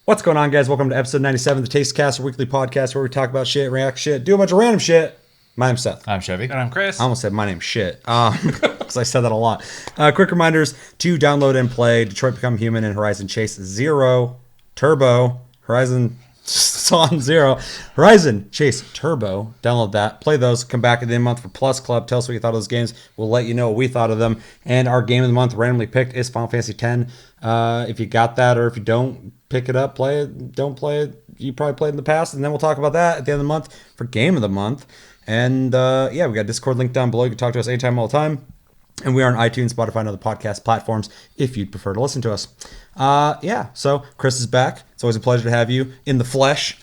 What's going on, guys? Welcome to episode 97 of the Tastecast, a weekly podcast where we talk about shit, react shit, do a bunch of random shit. My name's Seth. I'm Chevy. And I'm Chris. I almost said my name's shit, because I said that a lot. Quick reminders to download and play Detroit Become Human and Horizon Chase Zero Turbo. Horizon Chase Turbo. Download that. Play those. Come back at the end of the month for Plus Club. Tell us what you thought of those games. We'll let you know what we thought of them. And our game of the month randomly picked is Final Fantasy X. If you got that, or if you don't, pick it up, play it, don't play it. You probably played in the past, and then we'll talk about that at the end of the month for game of the month. And yeah, we got Discord link down below. You can talk to us anytime, all the time. And we are on iTunes, Spotify, and other podcast platforms if you'd prefer to listen to us. Yeah, so Chris is back. It's always a pleasure to have you in the flesh.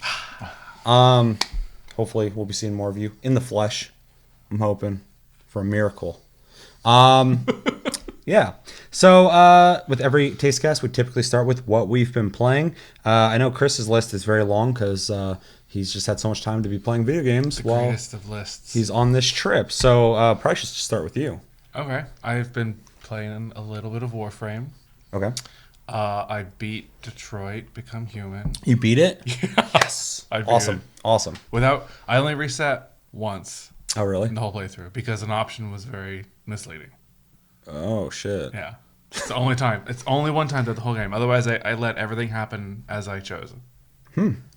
Hopefully we'll be seeing more of you in the flesh. I'm hoping for a miracle. Yeah. So with every Tastecast, we typically start with what we've been playing. I know Chris's list is very long because he's just had so much time to be playing video games the while greatest of lists. He's on this trip. So probably should start with you. Okay. I've been playing a little bit of Warframe. Okay. I beat Detroit Become Human. You beat it? Yes. I beat Awesome. it. Awesome. I only reset once Oh, really? in the whole playthrough because an option was very misleading. Oh, shit. Yeah. It's the only time. It's only one time throughout the whole game. Otherwise, I let everything happen as I chose.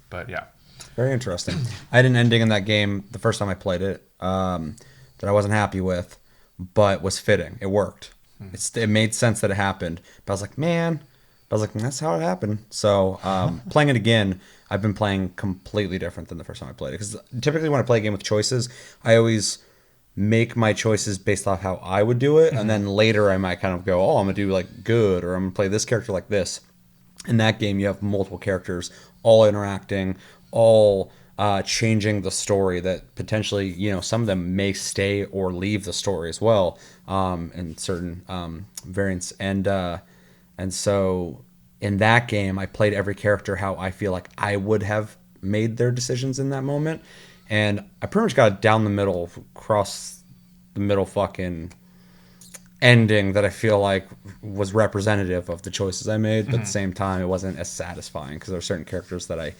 But yeah. Very interesting. I had an ending in that game the first time I played it that I wasn't happy with, but was fitting. It worked. It made sense that it happened. But I was like, man. That's how it happened. So playing it again, I've been playing completely different than the first time I played it. Because typically when I play a game with choices, I always make my choices based off how I would do it. And then later I might kind of go, oh, I'm going to do like good, or I'm going to play this character like this. In that game, you have multiple characters all interacting, all changing the story that potentially, some of them may stay or leave the story as well in certain variants. And so in that game, I played every character how I feel like I would have made their decisions in that moment. And I pretty much got down the middle, across the middle fucking ending that I feel like was representative of the choices I made. But at the same time, it wasn't as satisfying because there were certain characters that I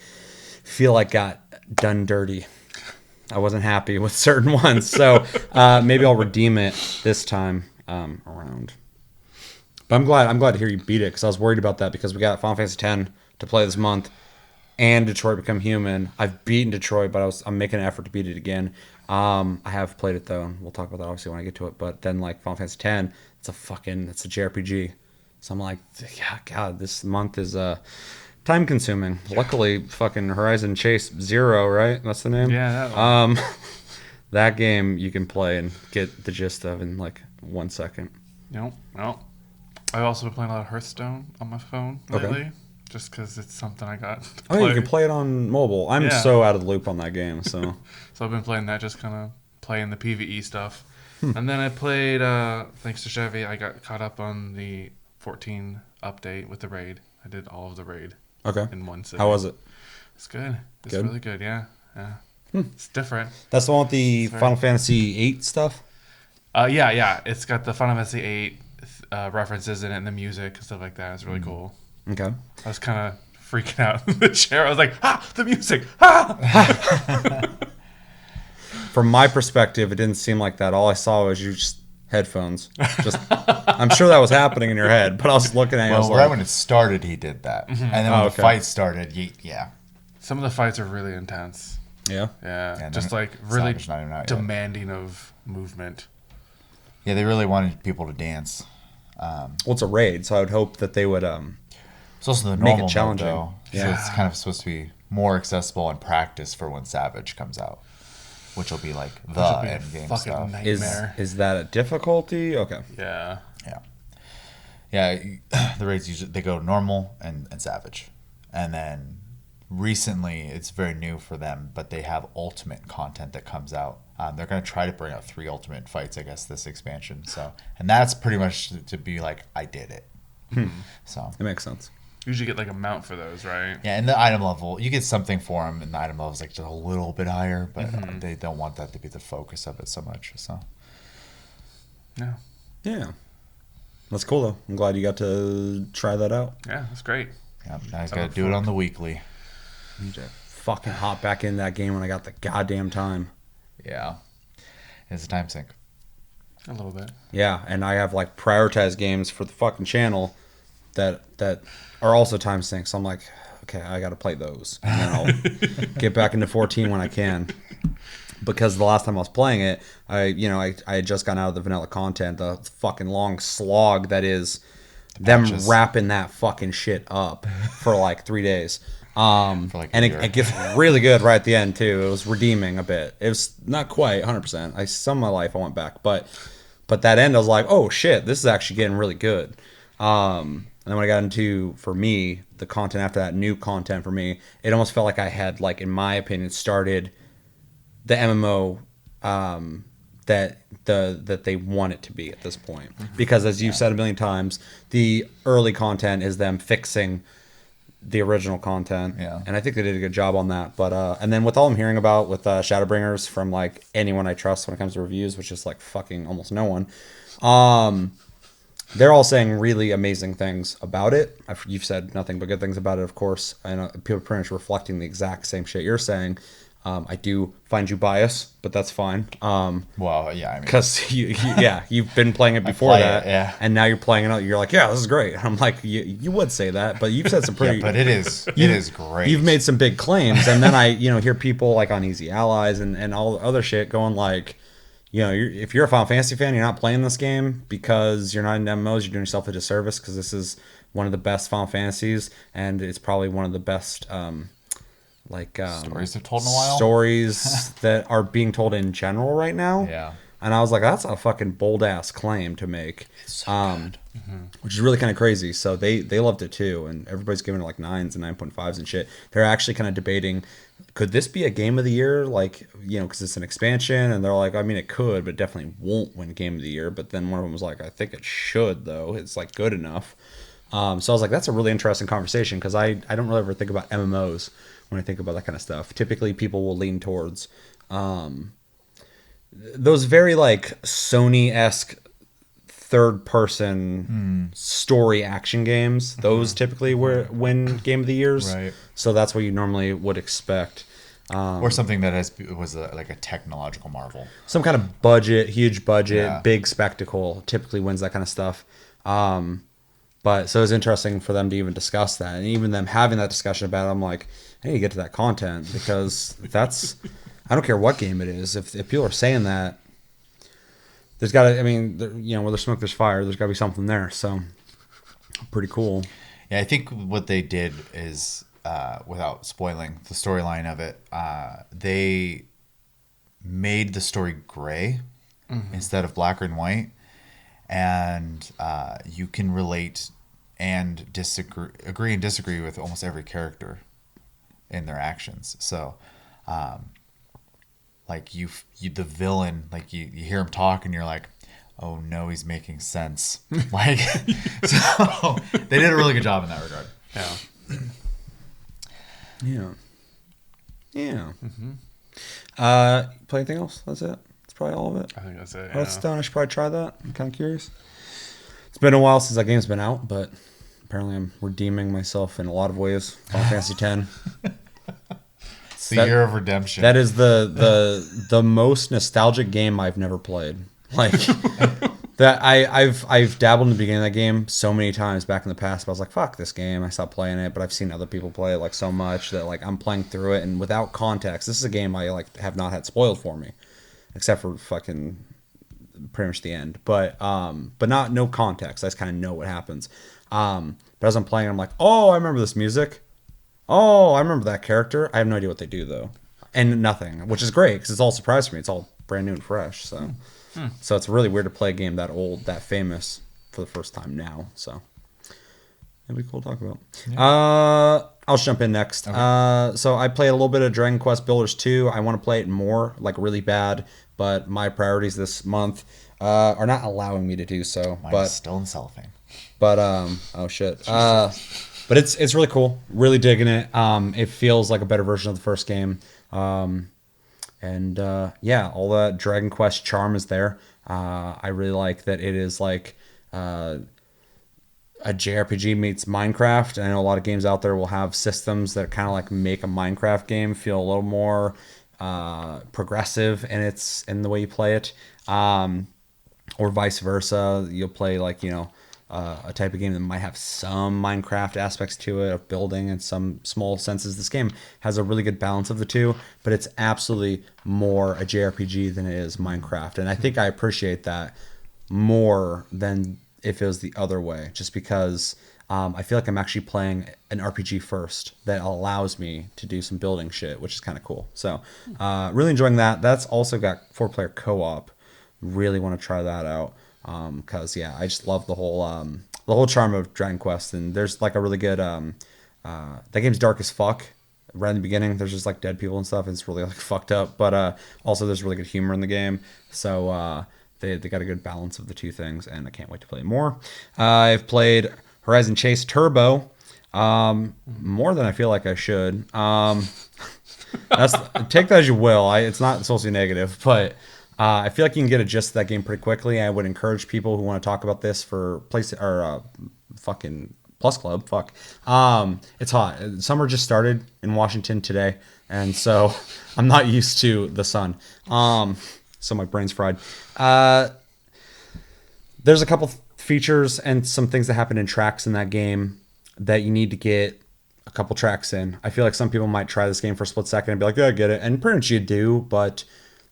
feel like got done dirty. I wasn't happy with certain ones. So maybe I'll redeem it this time around. But I'm glad to hear you beat it, because I was worried about that because we got Final Fantasy X to play this month and Detroit Become Human. I've beaten Detroit, but I'm making an effort to beat it again. I have played it though, and we'll talk about that obviously when I get to it. But then like Final Fantasy X, it's a JRPG. So I'm like, yeah, God, this month is time consuming. Luckily, fucking Horizon Chase Zero, right? That's the name. Yeah, that one. That game you can play and get the gist of in like 1 second. No. I've also been playing a lot of Hearthstone on my phone lately, just because it's something I got to play. Oh, you can play it on mobile. I'm so out of the loop on that game, so. So I've been playing that, just kind of playing the PvE stuff. And then I played, thanks to Chevy, I got caught up on the 14 update with the raid. I did all of the raid in one sitting. How was it? It's good. It's good? really good, yeah. It's different. That's the one with the Final Fantasy VIII stuff? Yeah. It's got the Final Fantasy VIII references in it and the music and stuff like that. It's really cool. Okay. I was kind of freaking out in the chair. I was like, the music! From my perspective, it didn't seem like that. All I saw was you just headphones. I'm sure that was happening in your head, but I was looking at you. Well, right when it started, he did that. And then when the fight started, yeah. Some of the fights are really intense. Yeah? Yeah. Just like really demanding of movement. Yeah, they really wanted people to dance. Well, it's a raid, so I would hope that they would it's also the make normal it challenging. Mode, though, so it's kind of supposed to be more accessible in practice for when Savage comes out, which will be like the end game stuff. Nightmare. Is that a difficulty? Okay. Yeah. The raids usually they go normal and Savage, and then recently it's very new for them, but they have ultimate content that comes out. They're going to try to bring out 3 ultimate fights, I guess, this expansion. So, and that's pretty much to be like, I did it. So it makes sense. You usually get like a mount for those, right? Yeah, and the item level, you get something for them, and the item level is like just a little bit higher, but they don't want that to be the focus of it so much. So, yeah, that's cool though. I'm glad you got to try that out. Yeah, that's great. Yep, now he's got to do it on the weekly. I need to fucking hop back in that game when I got the goddamn time. Yeah. It's a time sink. A little bit. Yeah, and I have like prioritized games for the fucking channel that are also time sinks. So I'm like, okay, I got to play those, and then I'll get back into 14 when I can. Because the last time I was playing it, I had just gotten out of the vanilla content, the fucking long slog that is them wrapping that fucking shit up for like 3 days. And it gets really good right at the end too. It was redeeming a bit. It was not quite 100%. Some of my life I went back, but that end I was like, oh shit, this is actually getting really good. And then when I got into, for me, the content after that, new content for me, it almost felt like I had, like, in my opinion, started the MMO that they want it to be at this point. Because as you've said a million times, the early content is them fixing the original content. Yeah. And I think they did a good job on that. But and then with all I'm hearing about with Shadowbringers from like anyone I trust when it comes to reviews, which is like fucking almost no one, they're all saying really amazing things about it. You've said nothing but good things about it, of course. And people are pretty much reflecting the exact same shit you're saying. I do find you biased, but that's fine. Well, yeah, I mean, because you've been playing it before that, and now you're playing it. You're like, yeah, this is great. And I'm like, you would say that, but you've said some pretty. but it is great. You've made some big claims, and then I hear people like on Easy Allies and all the other shit going like, if you're a Final Fantasy fan, you're not playing this game because you're not in MMOs. You're doing yourself a disservice because this is one of the best Final Fantasies, and it's probably one of the best. Stories they've told in a while. Stories that are being told in general right now. Yeah. And I was like, that's a fucking bold ass claim to make. It's so good. Which is really kind of crazy. So they loved it too, and everybody's giving it like 9s and 9.5s and shit. They're actually kind of debating, could this be a game of the year? Like, because it's an expansion, and they're like, I mean, it could, but definitely won't win game of the year. But then one of them was like, I think it should though. It's like good enough. So I was like, that's a really interesting conversation because I don't really ever think about MMOs when I think about that kind of stuff. Typically, people will lean towards those very like Sony-esque third-person story action games. Those typically win Game of the Years. Right. So that's what you normally would expect. Or something that was like a technological marvel. Some kind of budget, huge budget, big spectacle typically wins that kind of stuff. But so it was interesting for them to even discuss that, and even them having that discussion about it, I'm like, I need to get to that content because that's, I don't care what game it is. If people are saying that, there's got to, where there's smoke, there's fire. There's got to be something there. So pretty cool. Yeah, I think what they did is, without spoiling the storyline of it, they made the story gray instead of black and white. And you can relate and agree and disagree with almost every character in their actions. So, like the villain, like you hear him talk and you're like, oh no, he's making sense. Like, so they did a really good job in that regard. Yeah. Play anything else? That's it. That's probably all of it. I think that's it. Hearthstone, I should probably try that. I'm kind of curious. It's been a while since that game's been out, but apparently I'm redeeming myself in a lot of ways. Final Fantasy X. It's the year of redemption. That is the most nostalgic game I've never played. Like that I've dabbled in the beginning of that game so many times back in the past, but I was like, fuck this game. I stopped playing it, but I've seen other people play it like so much that like I'm playing through it, and without context, this is a game I like have not had spoiled for me. Except for fucking pretty much the end, but no context. I just kind of know what happens. But as I'm playing, I'm like, oh, I remember this music. Oh, I remember that character. I have no idea what they do though, and nothing, which is great because it's all surprise for me. It's all brand new and fresh. So, so it's really weird to play a game that old, that famous for the first time now. So it'd be cool to talk about. Yeah. I'll jump in next. Okay. So I played a little bit of Dragon Quest Builders 2. I want to play it more, like really bad, but my priorities this month are not allowing me to do so. Mine but is still in cellophane. But oh shit. But it's really cool. Really digging it. It feels like a better version of the first game. And all that Dragon Quest charm is there. I really like that it is like a JRPG meets Minecraft. I know a lot of games out there will have systems that kind of like make a Minecraft game feel a little more progressive in the way you play it, or vice versa. You'll play like a type of game that might have some Minecraft aspects to it of building in some small senses. This game has a really good balance of the two, but it's absolutely more a JRPG than it is Minecraft, and I think I appreciate that more than if it was the other way, just because I feel like I'm actually playing an RPG first that allows me to do some building shit, which is kind of cool. So really enjoying that. That's also got 4-player co-op. Really want to try that out because I just love the whole charm of Dragon Quest. And there's like a really good that game's dark as fuck. Right in the beginning, there's just like dead people and stuff. And it's really like fucked up, but also there's really good humor in the game. So they got a good balance of the two things, and I can't wait to play more. I've played Horizon Chase Turbo more than I feel like I should. Take that as you will. It's not supposed to be negative, but I feel like you can get a gist of that game pretty quickly. I would encourage people who want to talk about this for fucking Plus Club. Fuck, it's hot. Summer just started in Washington today, and so I'm not used to the sun. So my brain's fried. There's a couple features and some things that happen in tracks in that game that you need to get a couple tracks in. I feel like some people might try this game for a split second and be like, yeah, I get it. And pretty much you do, but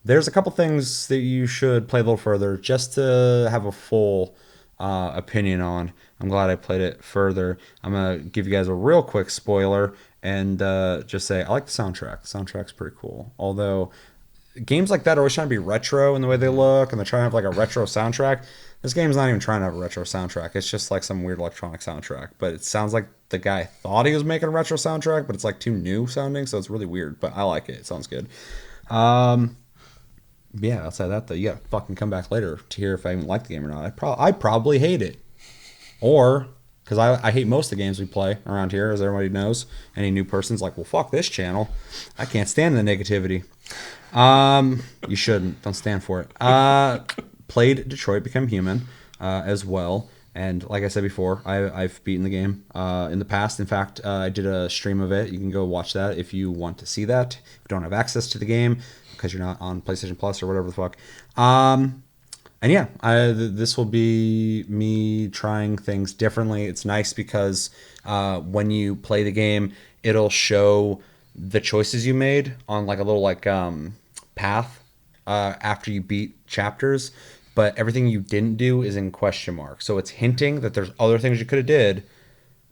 there's a couple things that you should play a little further just to have a full opinion on. I'm glad I played it further. I'm going to give you guys a real quick spoiler and just say I like the soundtrack. The soundtrack's pretty cool. Although games like that are always trying to be retro in the way they look, and they're trying to have like a retro soundtrack. This game's not even trying to have a retro soundtrack. It's just like some weird electronic soundtrack. But it sounds like the guy thought he was making a retro soundtrack, but it's like too new sounding, so it's really weird. But I like it. It sounds good. Yeah, outside that though, you gotta fucking come back later to hear if I even like the game or not. I probably hate it, or because I hate most of the games we play around here, as everybody knows. Any new person's like, well, fuck this channel. I can't stand the negativity. You shouldn't. Don't stand for it. Played Detroit Become Human as well, and like I said before, I've beaten the game in the past. In fact, I did a stream of it. You can go watch that if you want to see that. If you don't have access to the game because you're not on PlayStation Plus or whatever the fuck. And yeah, this will be me trying things differently. It's nice because when you play the game, it'll show the choices you made on like a little like path after you beat chapters, but everything you didn't do is in question mark. So it's hinting that there's other things you could have did,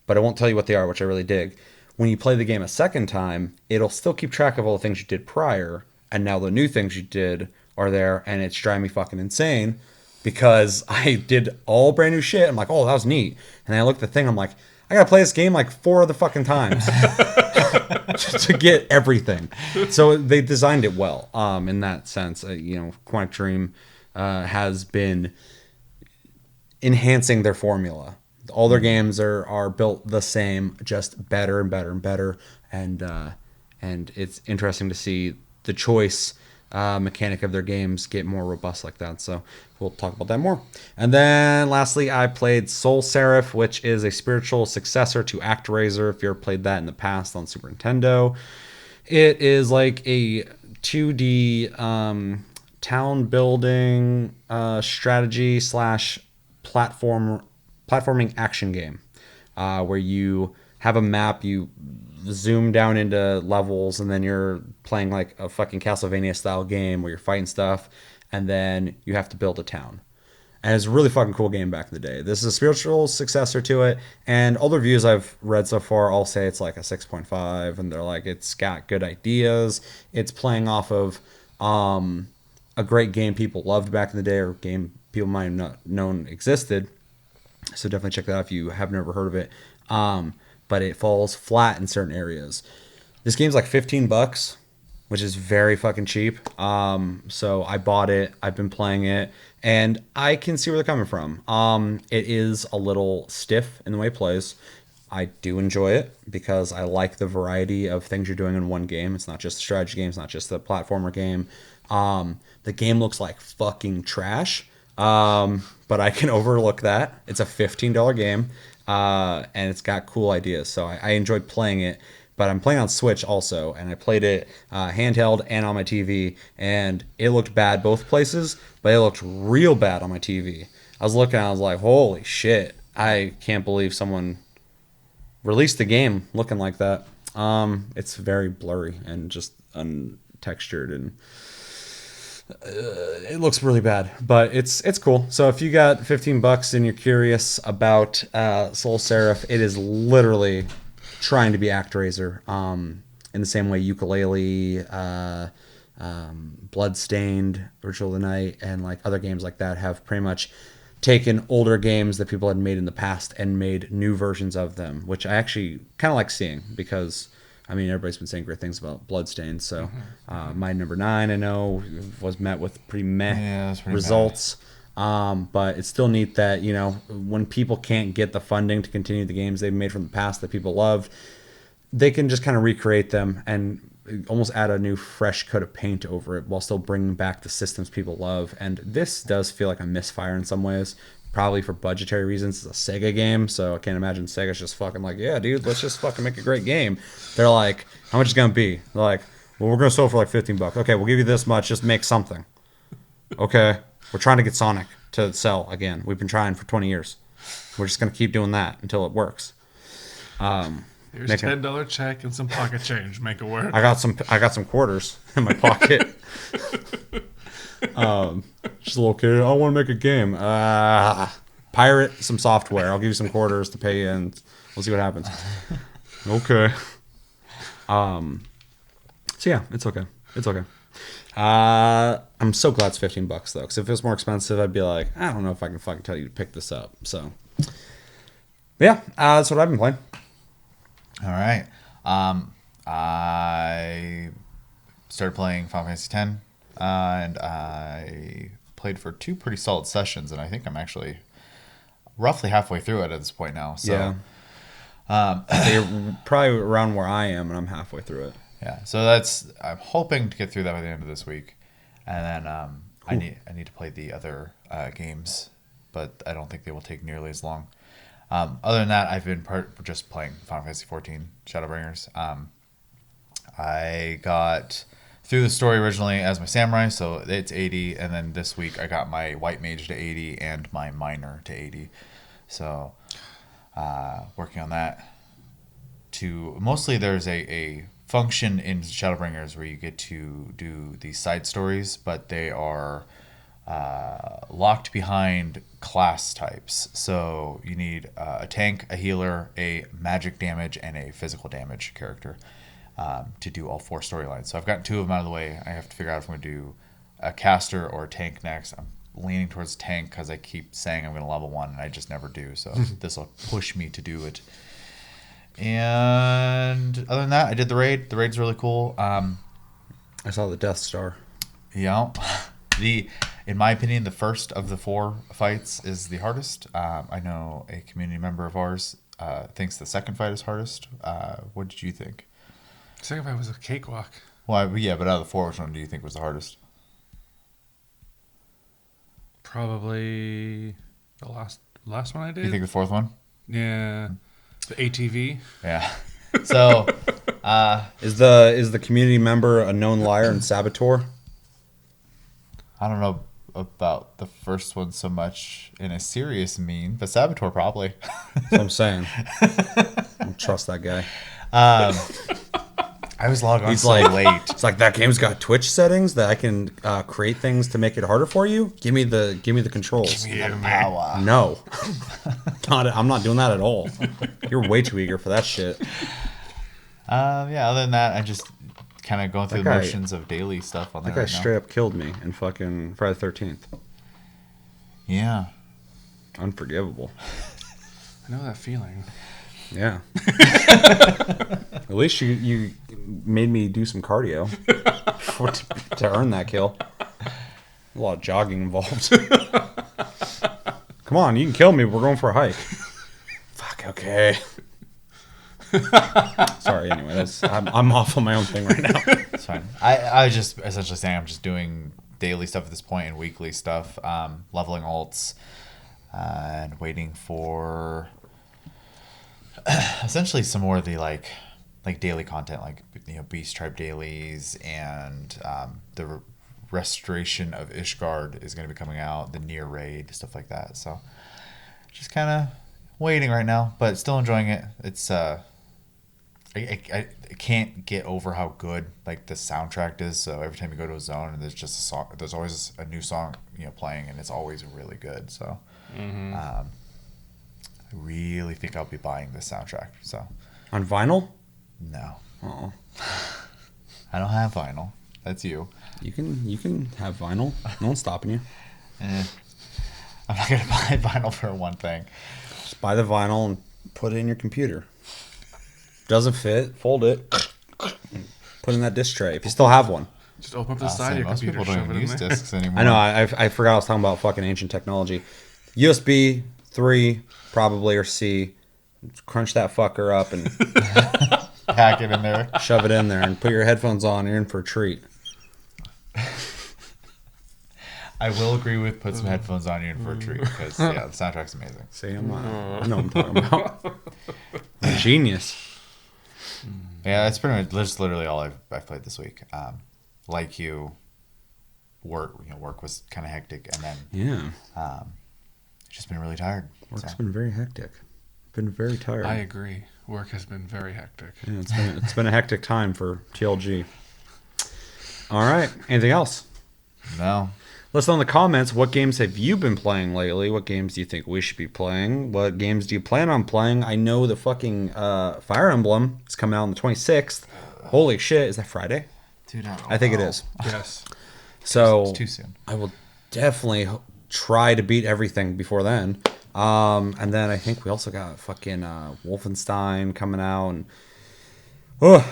but it won't tell you what they are, which I really dig. When you play the game a second time, it'll still keep track of all the things you did prior, and now the new things you did are there, and it's driving me fucking insane because I did all brand new shit. I'm like, oh, that was neat. And then I look at the thing, I'm like, I gotta play this game like 4 other fucking times to get everything. So they designed it well in that sense. Quantic Dream has been enhancing their formula. All their games are built the same, just better and better and better. And it's interesting to see the choice mechanic of their games get more robust like that. So we'll talk about that more. And then lastly, I played Soul Seraph, which is a spiritual successor to ActRaiser. If you ever played that in the past on Super Nintendo, it is like a 2D town building strategy / platforming action game where you have a map, you zoom down into levels, and then you're playing like a fucking Castlevania style game where you're fighting stuff, and then you have to build a town. And it's a really fucking cool game back in the day. This is a spiritual successor to it, and all the reviews I've read so far all say it's like a 6.5, and they're like, it's got good ideas. It's playing off of a great game people loved back in the day, or game people might have not known existed. So definitely check that out if you have never heard of it. But it falls flat in certain areas. This game's like $15, which is very fucking cheap. So I bought it. I've been playing it, and I can see where they're coming from. It is a little stiff in the way it plays. I do enjoy it because I like the variety of things you're doing in one game. It's not just a strategy game. It's not just a platformer game. The game looks like fucking trash, but I can overlook that. It's a $15 game. and it's got cool ideas. So I enjoyed playing it. But I'm playing on Switch also, and I played it handheld and on my TV, and it looked bad both places, but it looked real bad on my TV. I was looking, I was like, holy shit, I can't believe someone released the game looking like that. It's very blurry and just untextured, and it looks really bad, but it's cool. So if you got $15 and you're curious about Soul Seraph, it is literally trying to be ActRaiser, in the same way Ukulele, Bloodstained, Ritual of the Night, and like other games like that have pretty much taken older games that people had made in the past and made new versions of them, which I actually kind of like seeing, because I mean everybody's been saying great things about Bloodstained. So my number 9 I know was met with pretty meh results. But it's still neat that, you know, when people can't get the funding to continue the games they've made from the past that people loved, they can just kind of recreate them and almost add a new fresh coat of paint over it while still bringing back the systems people love. And this does feel like a misfire in some ways, probably for budgetary reasons. It's a Sega game, so I can't imagine Sega's just fucking like, yeah, dude, let's just fucking make a great game. They're like, how much is it gonna be? They're like, well, we're gonna sell it for like $15. Okay, we'll give you this much, just make something. Okay. We're trying to get Sonic to sell again. We've been trying for 20 years. We're just going to keep doing that until it works. Here's a $10 check and some pocket change. Make it work. I got some quarters in my pocket. Just a little kid. I want to make a game. Pirate some software. I'll give you some quarters to pay and we'll see what happens. Okay. So yeah, it's okay. It's okay. I'm so glad it's $15 though, because if it was more expensive, I'd be like, I don't know if I can fucking tell you to pick this up. So, yeah, that's what I've been playing. All right. I started playing Final Fantasy X, and I played for 2 pretty solid sessions, and I think I'm actually roughly halfway through it at this point now. So, yeah. So you're probably around where I am, and I'm halfway through it. Yeah, so I'm hoping to get through that by the end of this week, and then I need to play the other games, but I don't think they will take nearly as long. Other than that, I've been just playing Final Fantasy XIV Shadowbringers. I got through the story originally as my samurai, so it's 80, and then this week I got my white mage to 80 and my miner to 80. So working on that. Mostly there's a function in Shadowbringers where you get to do these side stories, but they are locked behind class types. So you need a tank, a healer, a magic damage, and a physical damage character to do all 4 storylines. So I've gotten 2 of them out of the way. I have to figure out if I'm going to do a caster or a tank next. I'm leaning towards tank because I keep saying I'm going to level 1 and I just never do. So this will push me to do it. And other than that, I did the raid. The raid's really cool. I saw the Death Star. Yeah. In my opinion, the first of the 4 fights is the hardest. I know a community member of ours thinks the second fight is hardest. What did you think? The second fight was a cakewalk. Well, yeah, but out of the 4, which one do you think was the hardest? Probably the last one I did. You think the 4th one? Yeah. The ATV. Yeah. So, is the community member a known liar and saboteur? I don't know about the first one so much in a serious mean, but saboteur probably. That's what I'm saying. I don't trust that guy. I was logged on late. It's like, that game's got Twitch settings that I can create things to make it harder for you. Give me the controls. Give me the power. No, I'm not doing that at all. You're way too eager for that shit. Yeah. Other than that, I just kind of going through the motions of daily stuff on there. That guy straight up killed me in fucking Friday the 13th. Yeah. Unforgivable. I know that feeling. Yeah. At least you made me do some cardio to earn that kill. A lot of jogging involved. Come on, you can kill me. We're going for a hike. Fuck, okay. Sorry, anyway, I'm off on my own thing right now. It's fine. I was just essentially saying I'm just doing daily stuff at this point and weekly stuff, leveling alts, and waiting for Essentially, some more of the like daily content, like Beast Tribe dailies, and the restoration of Ishgard is going to be coming out. The Near raid, stuff like that. So just kind of waiting right now, but still enjoying it. It's I can't get over how good like the soundtrack is. So every time you go to a zone and there's just a song, there's always a new song playing, and it's always really good. So I really think I'll be buying this soundtrack. So On vinyl? no, Oh, I don't have vinyl. That's you. you can have vinyl. No one's stopping you. I'm not gonna buy vinyl for one thing. Just buy the vinyl and put it in your computer. Doesn't fit, fold it, put it in that disc tray if you still have one. Just open up the side of your Most computer, people don't shove it even in use there. discs anymore. I know. I forgot I was talking about fucking ancient technology. USB 3 probably or C. Crunch that fucker up and Pack it in there. shove it in there and put your headphones on. You're in for a treat. I will agree with put some headphones on you in for a treat because the soundtrack's amazing. See, I know what I'm talking about. I'm a genius. Yeah, that's pretty much that's literally all I've played this week. Like you, work was kind of hectic, and then Yeah, just been really tired. work's So. been very hectic. Been very tired. I agree. Work has been very hectic. Yeah, it's been a hectic time for TLG. All right. Anything else? No, Let us know in the comments, what games have you been playing lately? What games do you think we should be playing? What games do you plan on playing? I know the fucking Fire Emblem is coming out on the 26th. Holy shit, is that Friday? dude, I think it is. Yes. So it's too soon. I will definitely try to beat everything before then. And then I think we also got fucking Wolfenstein coming out, and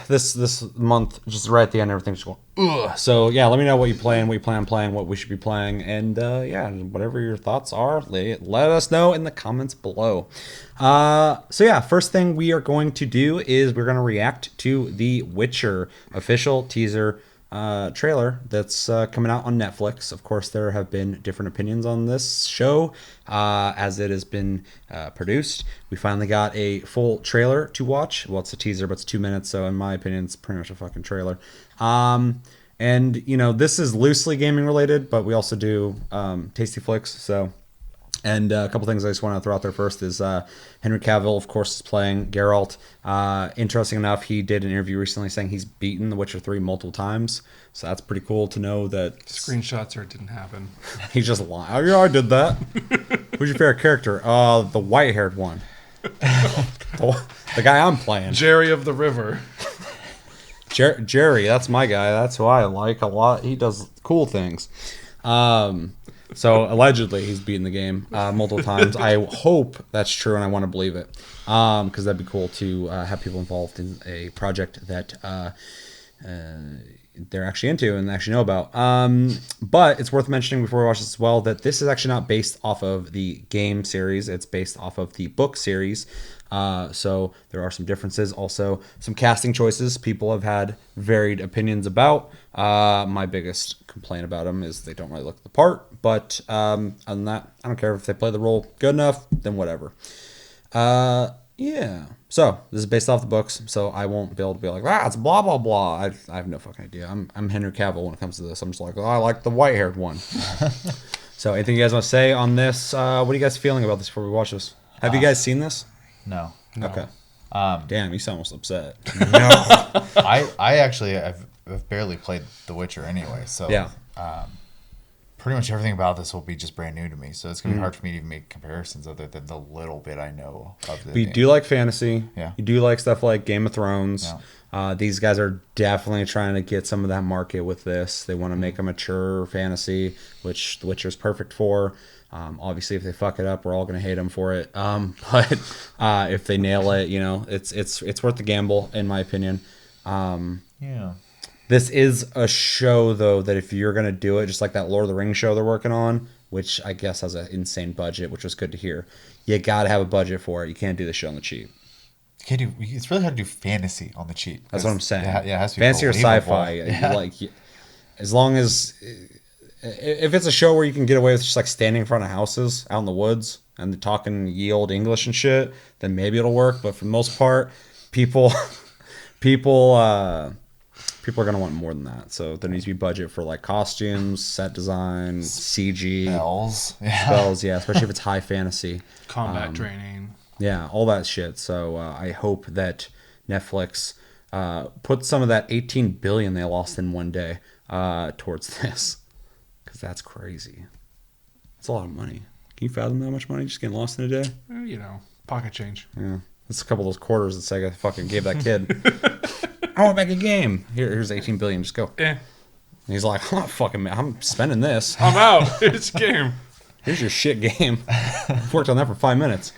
this month, just right at the end, everything's going. Ugh. So yeah, let me know what you plan on playing, what we should be playing, and yeah, whatever your thoughts are, let us know in the comments below. So yeah, first thing we are going to do is we're going to react to the Witcher official teaser trailer that's coming out on Netflix. Of course, there have been different opinions on this show as it has been produced. We finally got a full trailer to watch. Well, it's a teaser, but it's 2 minutes, so in my opinion, it's pretty much a fucking trailer. And this is loosely gaming related, but we also do tasty flicks. So, and a couple things I just want to throw out there first is Henry Cavill, of course, is playing Geralt. Interesting enough, he did an interview recently saying he's beaten The Witcher 3 multiple times. So that's pretty cool to know that. Screenshots or it didn't happen. He's just lying. Oh, yeah, I did that. Who's your favorite character? The white-haired one. The guy I'm playing. Jerry of the River. Jerry, that's my guy. That's who I like a lot. He does cool things. So allegedly he's beaten the game multiple times. I hope that's true, and I want to believe it, because that'd be cool to have people involved in a project that they're actually into and actually know about. But it's worth mentioning before we watch this as well that this is actually not based off of the game series. It's based off of the book series. So there are some differences. Also, some casting choices people have had varied opinions about. My biggest complaint about them is they don't really look the part. But other than that, I don't care if they play the role good enough, then whatever. Yeah. So this is based off the books, so I won't be able to be like, it's blah blah blah. I have no fucking idea. I'm Henry Cavill when it comes to this. I'm just like, I like the white-haired one. So anything you guys want to say on this? What are you guys feeling about this before we watch this? Have you guys seen this? No. Okay. Damn, you sound almost upset. No. I actually have barely played The Witcher anyway, so Yeah. Pretty much everything about this will be just brand new to me. So it's gonna be hard for me to even make comparisons other than the little bit I know of the But you game. do like fantasy. Yeah. You do like stuff like Game of Thrones. Yeah. These guys are definitely trying to get some of that market with this. They want to make a mature fantasy, which The Witcher is perfect for. Obviously, if they fuck it up, we're all gonna hate them for it. But if they nail it, it's worth the gamble, in my opinion. Yeah. This is a show, though, that if you're going to do it, just like that Lord of the Rings show they're working on, which I guess has an insane budget, which was good to hear, you got to have a budget for it. You can't do this show on the cheap. It's really hard to do fantasy on the cheap. That's what I'm saying. Yeah, it has to be fantasy or believable. sci-fi. Yeah. As long as if it's a show where you can get away with just like standing in front of houses out in the woods and talking ye old English and shit, then maybe it'll work. But for the most part, people people are gonna want more than that. So there needs to be budget for like costumes, set design, CG, Spells, yeah, especially if it's high fantasy, combat training, yeah, all that shit. So I hope that Netflix put some of that 18 billion they lost in one day towards this, because that's crazy. That's a lot of money. Can you fathom that much money just getting lost in a day? Pocket change. Yeah. That's a couple of those quarters that Sega fucking gave that kid. I want to make a game. Here's 18 billion. Just go. Yeah. And he's like, I'm spending this. I'm out. It's a game. Here's your shit game. Worked on that for 5 minutes.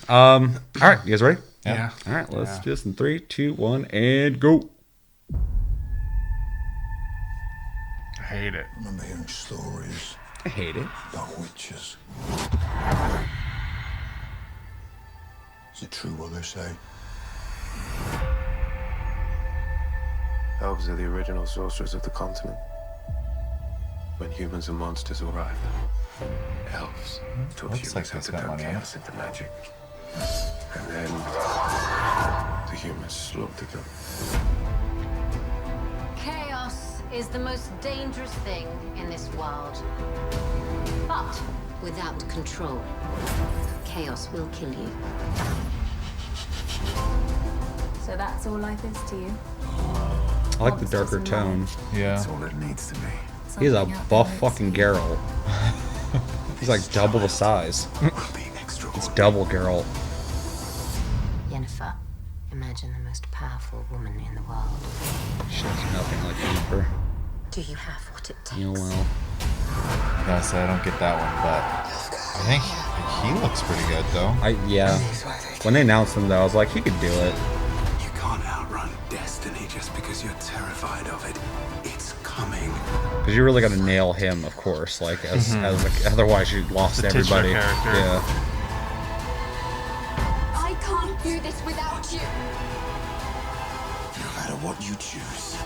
All right. You guys ready? Yeah. All right. Let's do this in 3, 2, 1, and go. I hate it. I remember hearing stories I hate it. about witches. Is it true what they say? Elves are the original sorcerers of the continent. When humans and monsters arrived, elves taught Looks humans like how they to spent turn money on it. chaos into magic. And then the humans slaughtered them. Chaos is the most dangerous thing in this world. But without control, chaos will kill you. So that's all life is to you? I like the darker tone. Yeah. That's all it needs to be. He's a Something out buff there fucking Geralt. He's like double the size. Will be extraordinary. It's double Geralt. Yennefer, imagine the most powerful woman in the world. She's nothing like Jennifer. Do you have what it takes? You know, well. I gotta say, I don't get that one, but I think he looks pretty good, though. Yeah. When they announced him, though, I was like, he could do it. You can't outrun destiny just because you're terrified of it. It's coming. Because you really got to nail him, of course. Like, otherwise you lost The titular everybody. character. Yeah. I can't do this without you. No matter what you choose,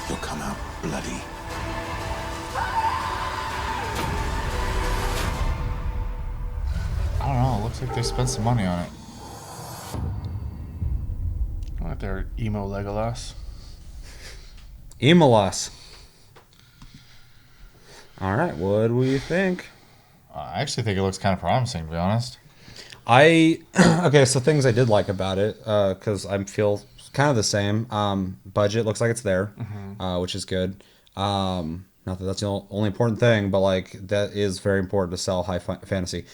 you'll come out bloody. I don't know. It looks like they spent some money on it. I like their emo Legolas. Emolas. All right, what do we think? I actually think it looks kind of promising, to be honest. Okay, so things I did like about it, because I feel kind of the same. Budget looks like it's there, which is good. Not that that's the only important thing, but like that is very important to sell high fantasy.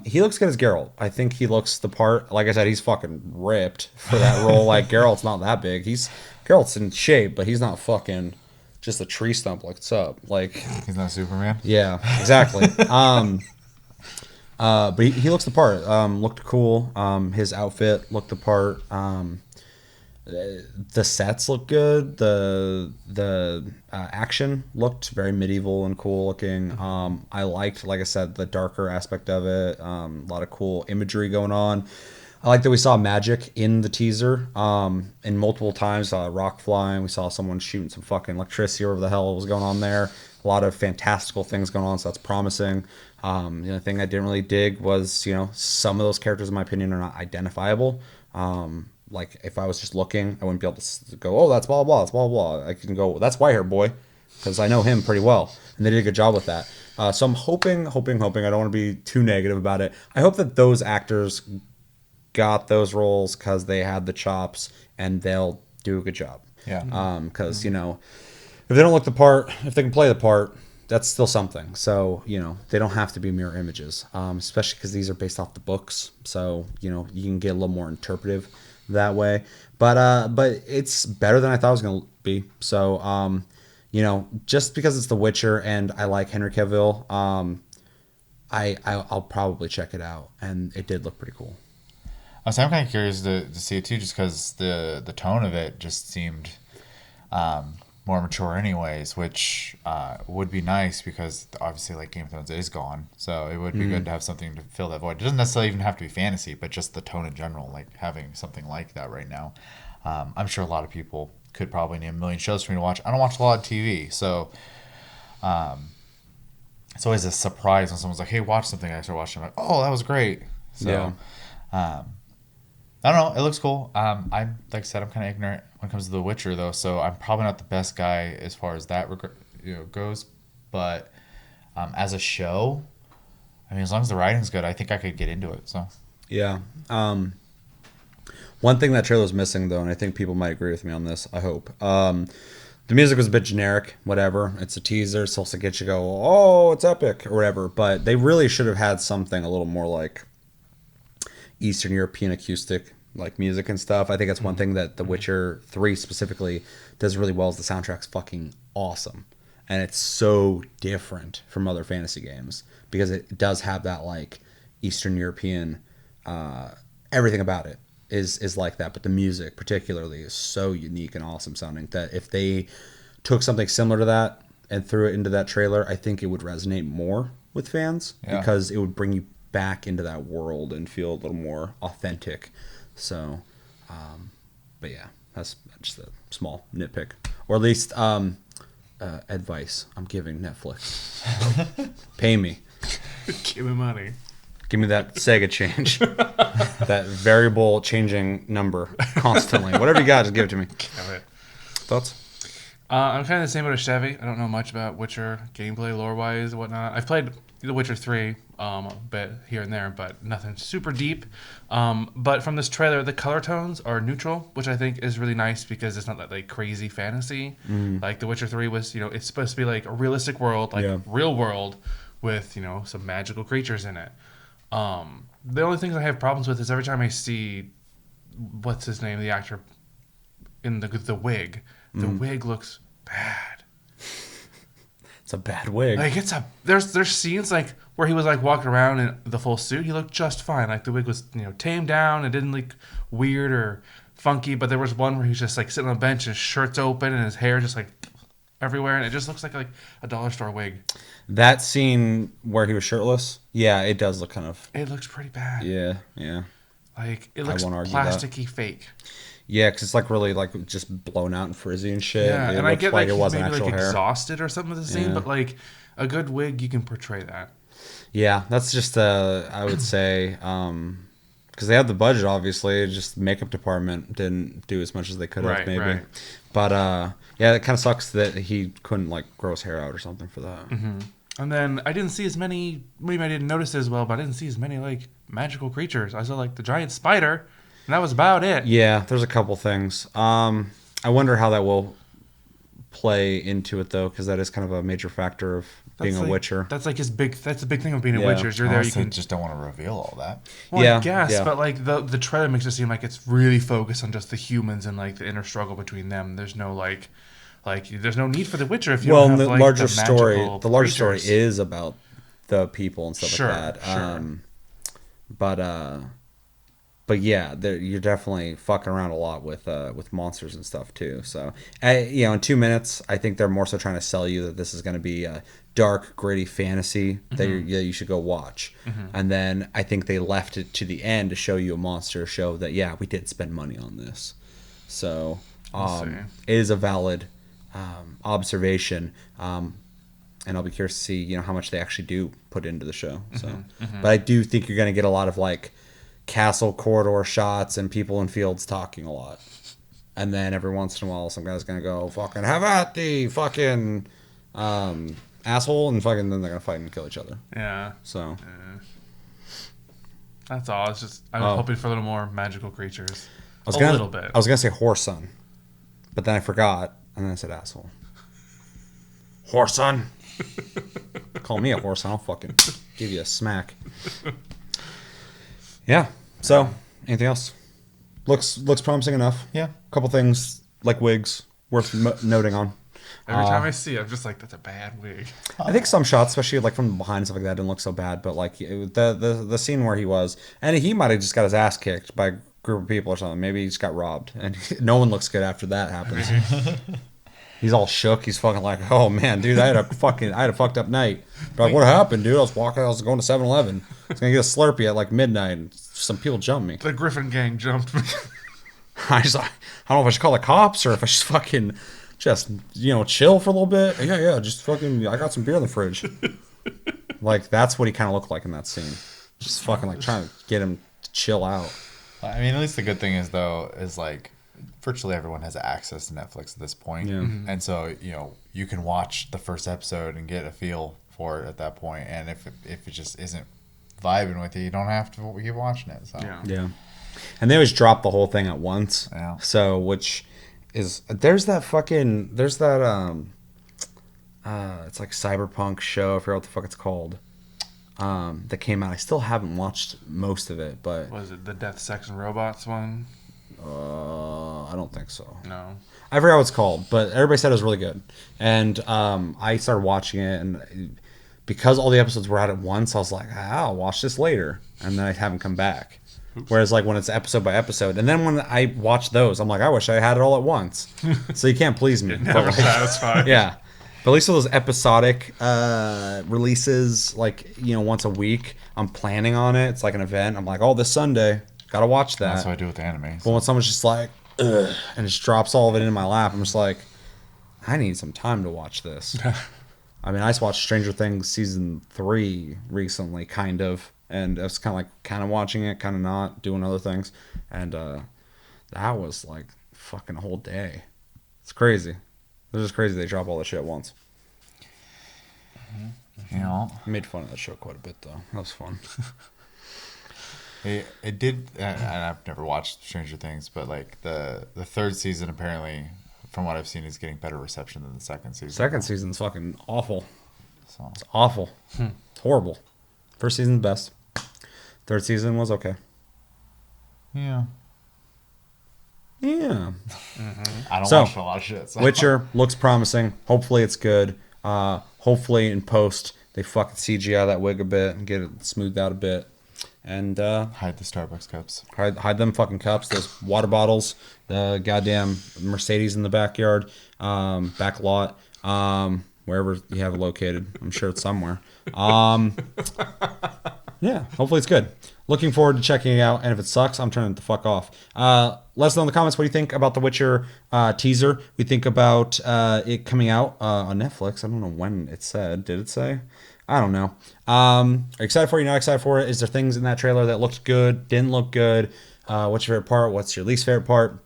He looks good as Geralt. I think he looks the part. Like I said, he's fucking ripped for that role. Like Geralt's not that big. Geralt's in shape, but he's not fucking just a tree stump. Like, what's up? Like, He's not Superman. yeah, exactly. But he looks the part. Looked cool. His outfit looked the part. The sets look good. The action looked very medieval and cool looking. I liked, like I said, the darker aspect of it. A lot of cool imagery going on. I like that we saw magic in the teaser. And multiple times, rock flying. We saw someone shooting some fucking electricity or whatever the hell was going on there. A lot of fantastical things going on, so that's promising. The only thing I didn't really dig was, some of those characters, in my opinion, are not identifiable. Like, if I was just looking, I wouldn't be able to go, oh, that's blah, blah, that's blah, blah. I can go, that's Whitehair Boy, because I know him pretty well. And they did a good job with that. So I'm hoping, I don't want to be too negative about it. I hope that those actors got those roles because they had the chops and they'll do a good job. Yeah. Because, if they don't look the part, if they can play the part, that's still something. So, they don't have to be mirror images, especially because these are based off the books. So, you can get a little more interpretive that way. But it's better than I thought it was going to be. So, just because it's The Witcher and I like Henry Cavill, I'll probably check it out. And it did look pretty cool. So I'm kind of curious to see it too, just because the tone of it just seemed more mature anyways, which would be nice because obviously like Game of Thrones is gone, so it would be good to have something to fill that void. It doesn't necessarily even have to be fantasy, but just the tone in general, like having something like that right now. I'm sure a lot of people could probably name a million shows for me to watch. I don't watch a lot of TV, so it's always a surprise when someone's like, hey, watch something. I start watching, I'm like, oh, that was great. So I don't know. It looks cool. I'm like I said, I'm kind of ignorant when it comes to The Witcher, though, so I'm probably not the best guy as far as that goes. But as a show, I mean, as long as the writing's good, I think I could get into it. So yeah. One thing that trailer's missing, though, and I think people might agree with me on this. I hope. The music was a bit generic. Whatever. It's a teaser. It's supposed to get you go, oh, it's epic or whatever. But they really should have had something a little more like Eastern European acoustic like music and stuff. I think that's one thing that The Witcher 3 specifically does really well is the soundtrack's fucking awesome. And it's so different from other fantasy games because it does have that like Eastern European everything about it is like that, but the music particularly is so unique and awesome sounding that if they took something similar to that and threw it into that trailer, I think it would resonate more with fans because it would bring you back into that world and feel a little more authentic. So, but yeah, that's just a small nitpick, or at least advice I'm giving Netflix. Pay me. Give me money. Give me that Sega change. That variable changing number constantly. Whatever you got, just give it to me. Thoughts? I'm kind of the same with Chevy. I don't know much about Witcher gameplay, lore-wise, and whatnot. I've played The Witcher 3 a bit here and there, but nothing super deep. But from this trailer, the color tones are neutral, which I think is really nice because it's not that like crazy fantasy. Like The Witcher 3 was, it's supposed to be like a realistic world, like real world with, some magical creatures in it. The only things I have problems with is every time I see, what's his name, the actor in the wig. The wig looks bad. It's a bad wig. Like there's scenes like where he was like walking around in the full suit. He looked just fine. Like the wig was tamed down. It didn't look weird or funky. But there was one where he's just like sitting on a bench, his shirt's open and his hair just like everywhere, and it just looks like a dollar store wig. That scene where he was shirtless, yeah, it does look kind of. It looks pretty bad. Yeah. Like it looks plasticky fake. Yeah, because it's like really like just blown out and frizzy and shit. Yeah, it and I get like it wasn't maybe actual like hair. Exhausted or something with the scene, but like a good wig, you can portray that. Yeah, that's just I would say because they have the budget. Obviously, just makeup department didn't do as much as they could have maybe. Right. But yeah, it kind of sucks that he couldn't like grow his hair out or something for that. Mm-hmm. And then I didn't see as many. Maybe I didn't notice it as well, but I didn't see as many like magical creatures. I saw like the giant spider. And that was about it. Yeah, there's a couple things. I wonder how that will play into it though, because that is kind of a major factor of being a Witcher. That's like that's the big thing of being a Witcher. Is you're there, you can just don't want to reveal all that. Well, I guess, but like the trailer makes it seem like it's really focused on just the humans and like the inner struggle between them. There's no like there's no need for the Witcher if you don't have the like larger the story. The larger creatures. story is about the people and stuff like that. Sure. But yeah, you're definitely fucking around a lot with monsters and stuff too. So, in 2 minutes, I think they're more so trying to sell you that this is going to be a dark, gritty fantasy that you should go watch. And then I think they left it to the end to show you a monster show that we did spend money on this. So it is a valid observation. And I'll be curious to see how much they actually do put into the show. So, but I do think you're going to get a lot of like castle corridor shots and people in fields talking a lot, and then every once in a while some guy's gonna go fucking have at the fucking asshole, and fucking then they're gonna fight and kill each other. So that's all. It's just I was hoping for a little more magical creatures. I was gonna say whoreson, but then I forgot and then I said asshole. Whoreson. Call me a whoreson, I'll fucking give you a smack. Yeah. So, anything else? Looks promising enough. Yeah. A couple things like wigs worth noting on. Every time I see it, I'm just like, that's a bad wig. I think some shots, especially like from behind and stuff like that, didn't look so bad. But like the scene where he was, and he might have just got his ass kicked by a group of people or something. Maybe he just got robbed, and no one looks good after that happens. He's all shook. He's fucking like, oh man, dude, I had a fucked up night. But like, what happened, dude? I was going to 7-Eleven. I was gonna get a Slurpee at like midnight, and some people jumped me. The Griffin gang jumped me. I don't know if I should call the cops or if I should fucking just chill for a little bit. Yeah, just fucking. I got some beer in the fridge. Like that's what he kind of looked like in that scene. Just fucking like trying to get him to chill out. I mean, at least the good thing is though, is like virtually everyone has access to Netflix at this point. Yeah. Mm-hmm. And so, you can watch the first episode and get a feel for it at that point. And if it just isn't vibing with you don't have to keep watching it. So. Yeah. And they always drop the whole thing at once. Yeah. So, there's that it's like cyberpunk show, I forgot what the fuck it's called, that came out. I still haven't watched most of it, but... Was it the Death, Sex, and Robots one? I don't think so. No. I forgot what it's called, but everybody said it was really good. And I started watching it, and because all the episodes were out at once, I was like, I'll watch this later. And then I haven't come back. Oops. Whereas like when it's episode by episode, and then when I watch those, I'm like, I wish I had it all at once. So you can't please me. Never satisfied. Yeah. But at least with those episodic releases, like, once a week, I'm planning on it. It's like an event. I'm like, this Sunday, gotta watch that. That's what I do with anime. But when someone's just like, ugh, and just drops all of it in my lap, I'm just like, I need some time to watch this. I mean, I just watched Stranger Things season 3 recently, kind of. And I was kind of watching it, kind of not, doing other things. And that was like fucking a whole day. It's crazy. It's just crazy they drop all that shit at once. I made fun of that show quite a bit, though. That was fun. It did, and I've never watched Stranger Things, but like the third season apparently, from what I've seen, is getting better reception than the second season. Second season's fucking awful. So. It's awful. It's horrible. First season's best. Third season was okay. Yeah. I don't watch a lot of shit. So. Witcher looks promising. Hopefully it's good. Hopefully in post they fucking CGI that wig a bit and get it smoothed out a bit. And hide the Starbucks cups. Hide them fucking cups. Those water bottles. The goddamn Mercedes in the backyard, back lot, wherever you have it located. I'm sure it's somewhere. Yeah, hopefully it's good. Looking forward to checking it out, and if it sucks, I'm turning it the fuck off. Let us know in the comments what you think about the Witcher teaser. We think about it coming out on Netflix. I don't know when it said. Did it say? I don't know. Are you excited for it? You're not excited for it? Is there things in that trailer that looked good, didn't look good? What's your favorite part? What's your least favorite part?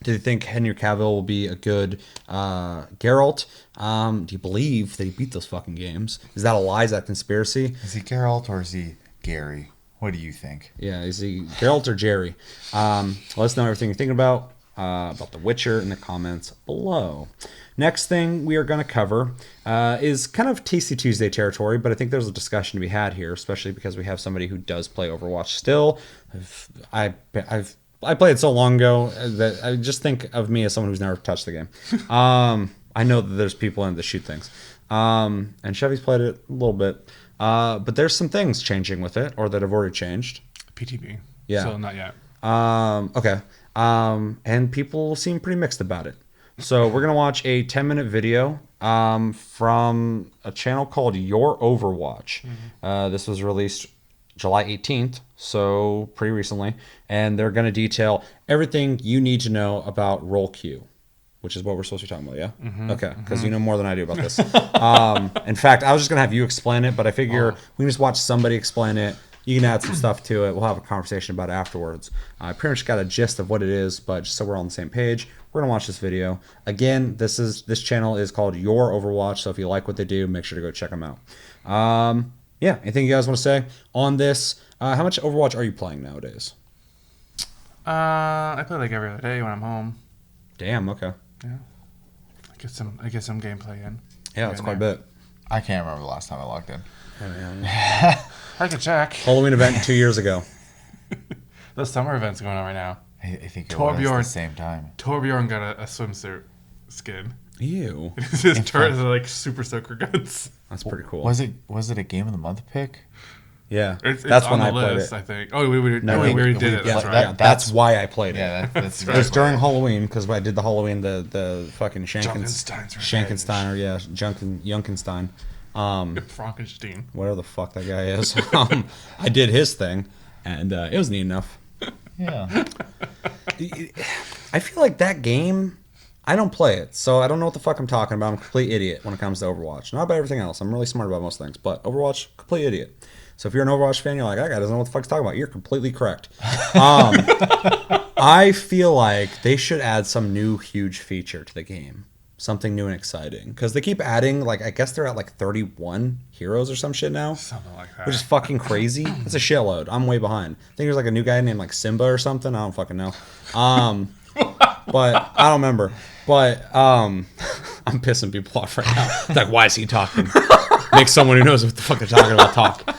Do you think Henry Cavill will be a good Geralt? Do you believe that he beat those fucking games? Is that a lie? Is that a conspiracy? Is he Geralt or is he Gary? What do you think? Yeah, is he Geralt or Jerry? Let us know everything you're thinking about The Witcher in the comments below. Next thing we are going to cover is kind of TC Tuesday territory, but I think there's a discussion to be had here, especially because we have somebody who does play Overwatch still. I played it so long ago that I just think of me as someone who's never touched the game. I know that there's people in it that shoot things. And Chevy's played it a little bit. But there's some things changing with it, or that have already changed. PTB. Yeah. So not yet. Okay. And people seem pretty mixed about it. So we're going to watch a 10-minute video from a channel called Your Overwatch. This was released July 18th, so pretty recently. And they're going to detail everything you need to know about Role Queue, which is what we're supposed to be talking about, yeah? Okay, because you know more than I do about this. In fact, I was just going to have you explain it, but I figure we can just watch somebody explain it. You can add some stuff to it. We'll have a conversation about it afterwards. I pretty much got a gist of what it is, but just so we're on the same page, we're going to watch this video. Again, this channel is called Your Overwatch, so if you like what they do, make sure to go check them out. Yeah, anything you guys want to say on this? How much Overwatch are you playing nowadays? I play like every other day when I'm home. Damn, okay. Yeah. I get some gameplay in. Yeah, that's quite a bit. I can't remember the last time I logged in. I can check. Halloween event 2 years ago. The summer event's going on right now. I think it was at the same time. Torbjorn got a swimsuit skin. Ew. His turrets are like super soaker guns. That's pretty cool. Was it a game of the month pick? Yeah, It's that's on when I the played list, it. I think. Oh, we already did it. Yeah, That's right. yeah, that's why I played it. Yeah, that's It was during Halloween because I did the Halloween, the fucking Junkenstein's Shankenstein, or yeah, Junkenstein. Frankenstein. Whatever the fuck that guy is. I did his thing, and it was neat enough. Yeah. I feel like that game, I don't play it, so I don't know what the fuck I'm talking about. I'm a complete idiot when it comes to Overwatch. Not about everything else. I'm really smart about most things, but Overwatch, complete idiot. So if you're an Overwatch fan, you're like, that guy doesn't know what the fuck he's talking about. You're completely correct. I feel like they should add some new huge feature to the game. Something new and exciting. Because they keep adding, like, I guess they're at like 31 heroes or some shit now. Something like that. Which is fucking crazy. It's a shitload. I'm way behind. I think there's like a new guy named like Simba or something. I don't fucking know. But I don't remember. But I'm pissing people off right now. It's like, why is he talking? Make someone who knows what the fuck they're talking about talk.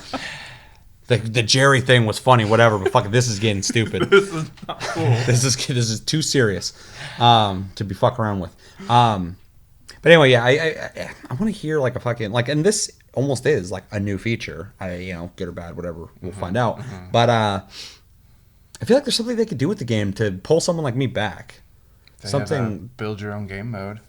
The Jerry thing was funny, whatever, but fuck, this is getting stupid. This is not cool. This is too serious to be fuck around with. But anyway, yeah, I want to hear like a fucking like, and this almost is like a new feature. Good or bad, whatever, we'll find out. But I feel like there's something they could do with the game to pull someone like me back. They Something have a build your own game mode.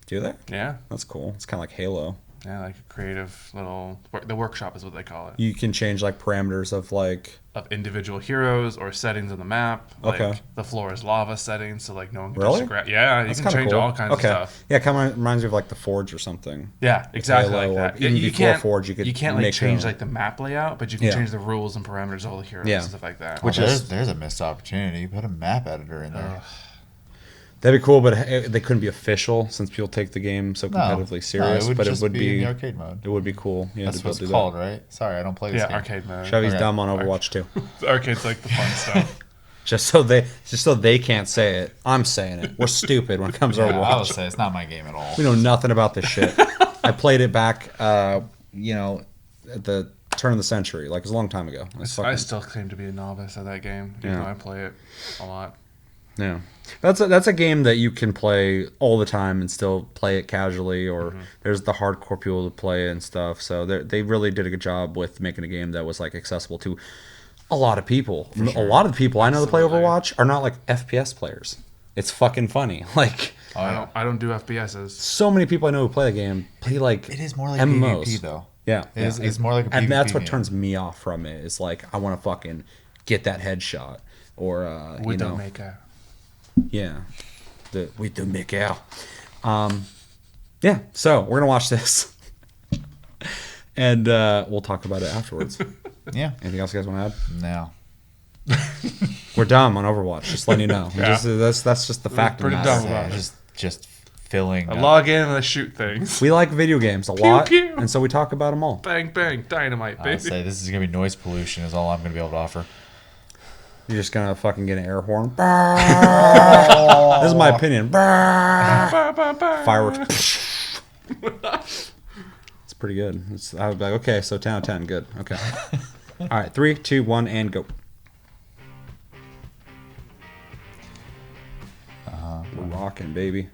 Do they? Yeah. That's cool. It's kind of like Halo. Yeah, like a creative little... The workshop is what they call it. You can change like parameters of like... Of individual heroes or settings on the map. Like Okay. the floor is lava settings, so like no one can Really? touch the ground. Yeah, you That's can kinda change cool. all kinds of stuff. Yeah, it kind of reminds me of like the Forge or something. Yeah, exactly Halo, like or that. even you before can't, Forge, you could can't like make your change own. like the map layout, but you can Yeah. change the rules and parameters of all the heroes Yeah. and stuff like that. Which there's a missed opportunity. You put a map editor in there. That'd be cool, but they couldn't be official since people take the game so competitively serious. it would but just it would be in the arcade mode. It would be cool. Yeah, That's to be able what to it's do called, that. right? Sorry, I don't play this game. Arcade mode. Chevy's Okay. dumb on Overwatch too. The arcade's like the fun stuff. just so they can't say it. I'm saying it. We're stupid when it comes to Yeah, I would Overwatch. say it's not my game at all. We know nothing about this shit. I played it back, at the turn of the century, like it was a long time ago. I still claim to be a novice at that game, even though I play it a lot. Yeah, that's a game that you can play all the time and still play it casually. Or there's the hardcore people to play it and stuff. So they really did a good job with making a game that was like accessible to a lot of people. A lot of the people I know that play Overwatch are not like FPS players. It's fucking funny. Like I don't do FPSs. so many people I know who play the game play like It is more like MMOs. PvP though. Yeah, It's more like a PvP and that's what game. turns me off from it. Is like I want to fucking get that headshot or Widowmaker. Yeah, we do make out. Yeah, so we're gonna watch this, and we'll talk about it afterwards. Yeah. Anything else you guys want to add? No. We're dumb on Overwatch. Just letting you know. Yeah. That's just the fact. pretty of the dumb matter. about it. Just filling. I log in and I shoot things. We like video games a lot, pew. and so we talk about them all. Bang, bang, dynamite, I'll baby. say this is gonna be noise pollution. Is all I'm gonna be able to offer. You're just gonna fucking get an air horn. This is my opinion. Ba, ba, ba. Fireworks. It's pretty good. I was like, okay, so 10 out of 10, good. Okay. All right, 3, 2, 1, and go. We're rocking, baby.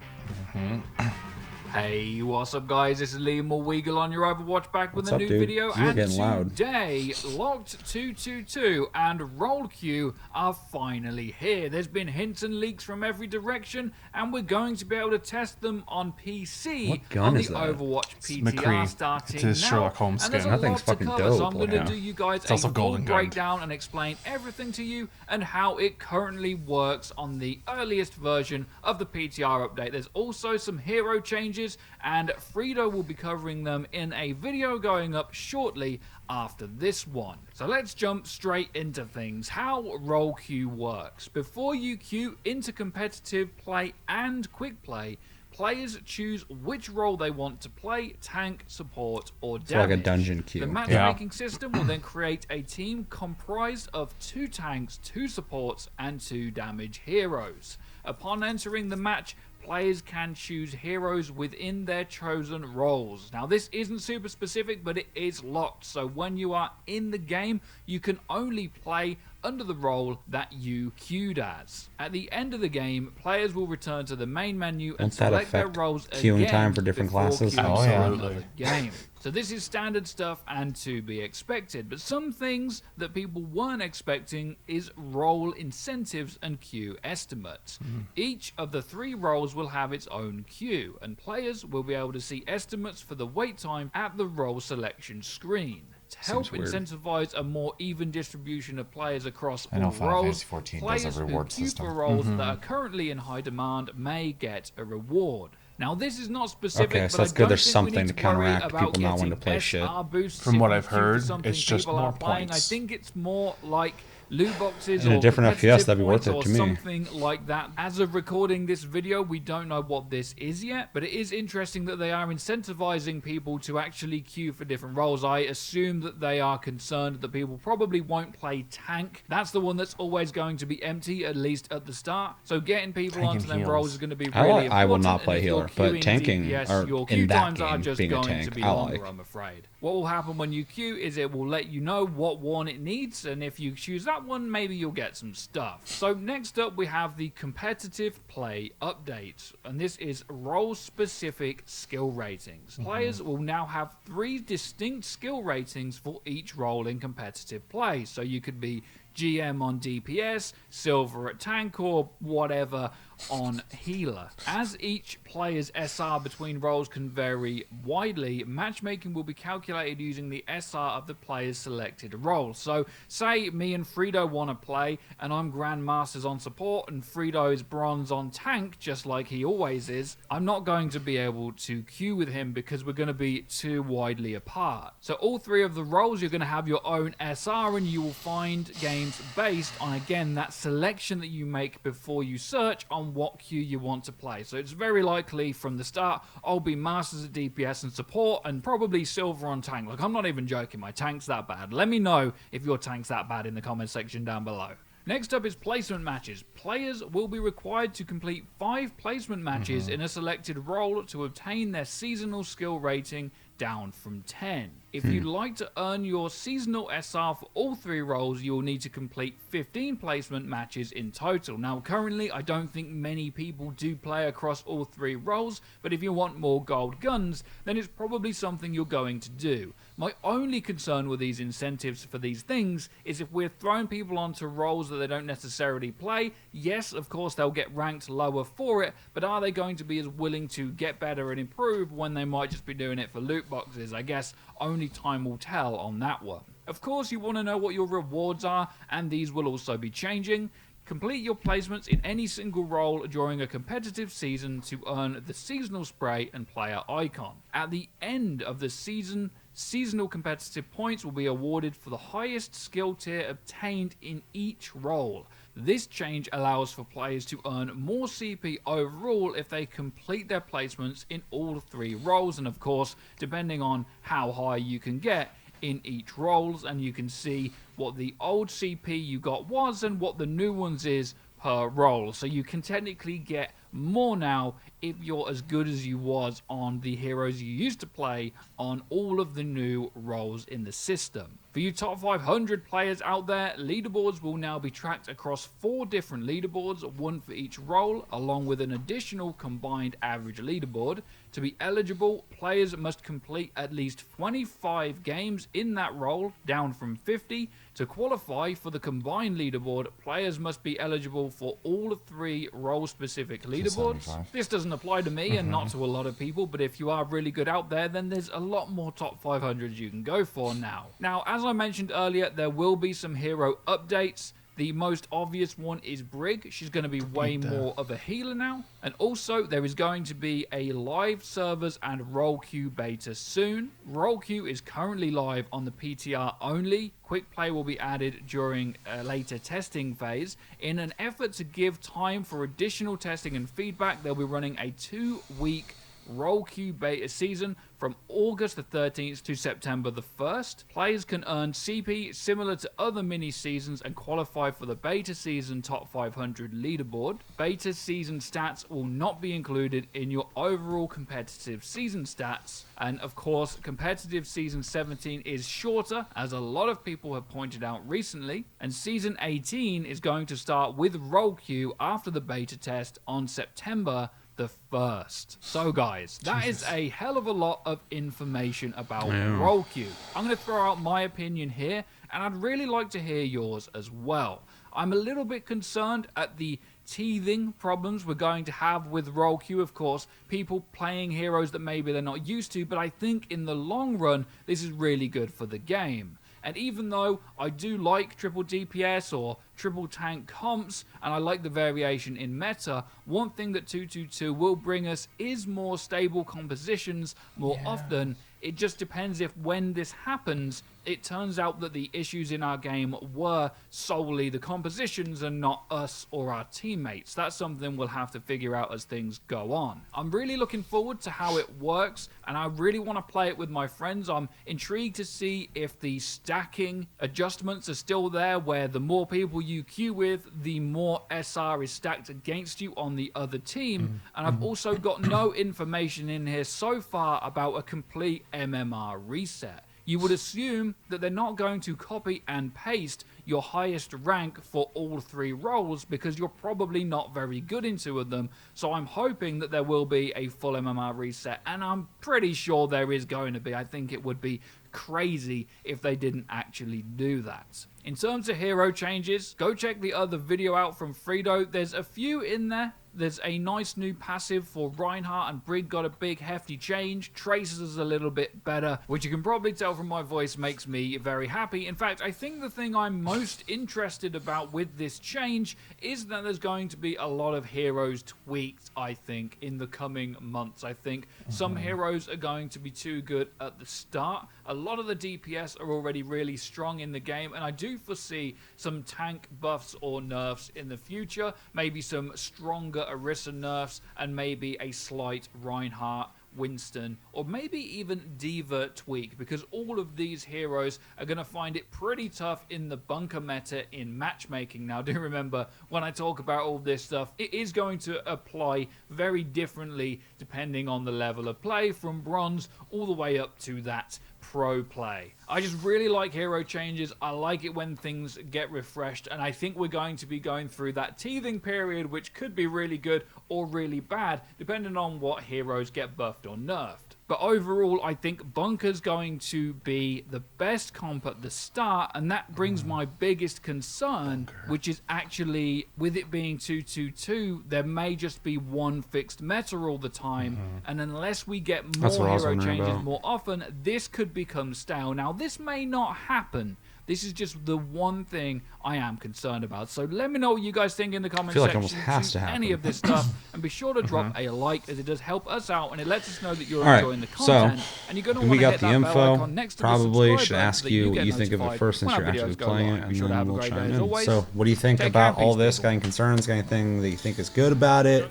Hey, what's up guys, this is Liam Weagle on your Overwatch back with What's a up, new dude? video, You're and getting loud. today, Locked 222 and Role Queue are finally here. There's been hints and leaks from every direction, and we're going to be able to test them on PC What gun on the is that? Overwatch PTR McCree. starting It's his now. Sherlock Holmes and there's skin. a That thing's lot to fucking cover, so dope, I'm going to yeah. do you guys It's a also full golden gunned. breakdown and explain everything to you and how it currently works on the earliest version of the PTR update. There's also some hero changes, and Frito will be covering them in a video going up shortly after this one. So let's jump straight into things. How Role Queue works. Before you queue into competitive play and quick play, players choose which role they want to play: tank, support, or damage. like a dungeon queue. The matchmaking system will then create a team comprised of 2 tanks, 2 supports, and 2 damage heroes. Upon entering the match, players can choose heroes within their chosen roles. Now, this isn't super specific, but it is locked. So when you are in the game, you can only play under the role that you queued as. At the end of the game, players will return to the main menu and Won't that select their affect roles queuing again time for different before classes? queuing Oh, for yeah. another game. So this is standard stuff and to be expected, but some things that people weren't expecting is role incentives and queue estimates. Each of the 3 roles will have its own queue, and players will be able to see estimates for the wait time at the role selection screen. To help incentivize a more even distribution of players across all roles, players who queue for roles that are currently in high demand may get a reward. Now, this is not specific, okay, but so that's I good. don't There's think something we need to to counteract worry people not wanting to play about shit. SR boosts From if what you I've queue for heard, something it's just people are more playing. points. I think it's more like loot boxes In or a different FPS, competitive that'd be worth points it or to me. something like that. As of recording this video, we don't know what this is yet, but it is interesting that they are incentivizing people to actually queue for different roles. I assume that they are concerned that people probably won't play tank. That's the one that's always going to be empty, at least at the start. So getting people Tank onto and them heals. roles is going to be really important. I will not and play if you're healer, but queuing tanking DPS, or your in queue that times are game, just being a going tank, to be I longer, like. I'm afraid. What will happen when you queue is it will let you know what one it needs, and if you choose that one, maybe you'll get some stuff. So next up we have the competitive play update, and this is role-specific skill ratings. Players will now have 3 distinct skill ratings for each role in competitive play. So you could be GM on DPS, Silver at tank, or whatever on healer. As each player's SR between roles can vary widely, matchmaking will be calculated using the SR of the player's selected role. So say me and Frito want to play and I'm Grandmasters on support and Frito is Bronze on tank, just like he always is. I'm not going to be able to queue with him because we're going to be too widely apart. So all 3 of the roles, you're going to have your own SR, and you will find games based on, again, that selection that you make before you search on what queue you want to play. So it's very likely from the start I'll be Masters at DPS and support and probably Silver on tank. Like, I'm not even joking, my tank's that bad. Let me know if your tank's that bad in the comment section down below. Next up is placement matches. Players will be required to complete 5 placement matches in a selected role to obtain their seasonal skill rating down from 10. If you'd like to earn your seasonal SR for all 3 roles, you will need to complete 15 placement matches in total. Now, currently, I don't think many people do play across all 3 roles, but if you want more gold guns, then it's probably something you're going to do. My only concern with these incentives for these things is if we're throwing people onto roles that they don't necessarily play, yes, of course, they'll get ranked lower for it, but are they going to be as willing to get better and improve when they might just be doing it for loot boxes? I guess only time will tell on that one. Of course, you want to know what your rewards are, and these will also be changing. Complete your placements in any single role during a competitive season to earn the seasonal spray and player icon. At the end of the season, seasonal competitive points will be awarded for the highest skill tier obtained in each role. This change allows for players to earn more CP overall if they complete their placements in all 3 roles, and of course, depending on how high you can get in each roles, and you can see what the old CP you got was and what the new ones is per role. So you can technically get more now if you're as good as you was on the heroes you used to play on all of the new roles in the system. For you top 500 players out there, leaderboards will now be tracked across 4 different leaderboards, 1 for each role, along with an additional combined average leaderboard. To be eligible, players must complete at least 25 games in that role, down from 50. To qualify for the combined leaderboard, players must be eligible for all 3 role-specific leaderboards. This doesn't apply to me and not to a lot of people, but if you are really good out there, then there's a lot more top 500s you can go for now. Now, as I mentioned earlier, there will be some hero updates. The most obvious one is Brig. She's going to be way more of a healer now. And also, there is going to be a live servers and Role Queue beta soon. Role Queue is currently live on the PTR only. Quick play will be added during a later testing phase. In an effort to give time for additional testing and feedback, they'll be running a 2-week Role Queue beta season from August the 13th to September the 1st. Players can earn CP similar to other mini seasons and qualify for the beta season top 500 leaderboard. Beta season stats will not be included in your overall competitive season stats. And of course, competitive season 17 is shorter, as a lot of people have pointed out recently. And season 18 is going to start with Role Queue after the beta test on September the 1st. So guys, that is a hell of a lot of information about Role Queue. I'm going to throw out my opinion here, and I'd really like to hear yours as well. I'm a little bit concerned at the teething problems we're going to have with Role Queue. Of course, people playing heroes that maybe they're not used to, but I think in the long run, this is really good for the game. And even though I do like triple DPS or triple tank comps, and I like the variation in meta, one thing that 222 will bring us is more stable compositions more often. It just depends if when this happens, it turns out that the issues in our game were solely the compositions and not us or our teammates. That's something we'll have to figure out as things go on. I'm really looking forward to how it works, and I really want to play it with my friends. I'm intrigued to see if the stacking adjustments are still there, where the more people you queue with, the more SR is stacked against you on the other team. And I've also got no information in here so far about a complete MMR reset. You would assume that they're not going to copy and paste your highest rank for all 3 roles because you're probably not very good in 2 of them. So I'm hoping that there will be a full MMR reset, and I'm pretty sure there is going to be. I think it would be crazy if they didn't actually do that. In terms of hero changes, go check the other video out from Frito. There's a few in there. There's a nice new passive for Reinhardt, and Brig got a big hefty change. Traces is a little bit better, which you can probably tell from my voice makes me very happy. In fact, I think the thing I'm most interested about with this change is that there's going to be a lot of heroes tweaked, I think, in the coming months. I think some heroes are going to be too good at the start. A lot of the DPS are already really strong in the game, and I do foresee some tank buffs or nerfs in the future, maybe some stronger Orisa nerfs, and maybe a slight Reinhardt, Winston, or maybe even Diva tweak, because all of these heroes are going to find it pretty tough in the bunker meta in matchmaking. Now, do remember, when I talk about all this stuff, it is going to apply very differently depending on the level of play, from bronze all the way up to that pro play. I just really like hero changes. I like it when things get refreshed, and I think we're going to be going through that teething period, which could be really good or really bad, depending on what heroes get buffed or nerfed. But overall, I think Bunker's going to be the best comp at the start, and that brings my biggest concern, which is actually, with it being 222, there may just be one fixed meta all the time, and unless we get more hero changes more often, this could become stale. Now, this may not happen. This is just the one thing I am concerned about. So let me know what you guys think in the comment section. I feel like it almost has to happen. Any of this stuff, and be sure to drop a like, as it does help us out, and it lets us know that you're enjoying the content. So, and you're going to want we to got hit the that info. bell icon next to Probably the should subscribe ask button you so what that you get think of it notified first, since when you're our actually videos go playing live. it, I'm and sure to then have a we'll great day chime as in. always. So, what do you think Take care, about all peace, this? people. Got any concerns? Got anything that you think is good about it?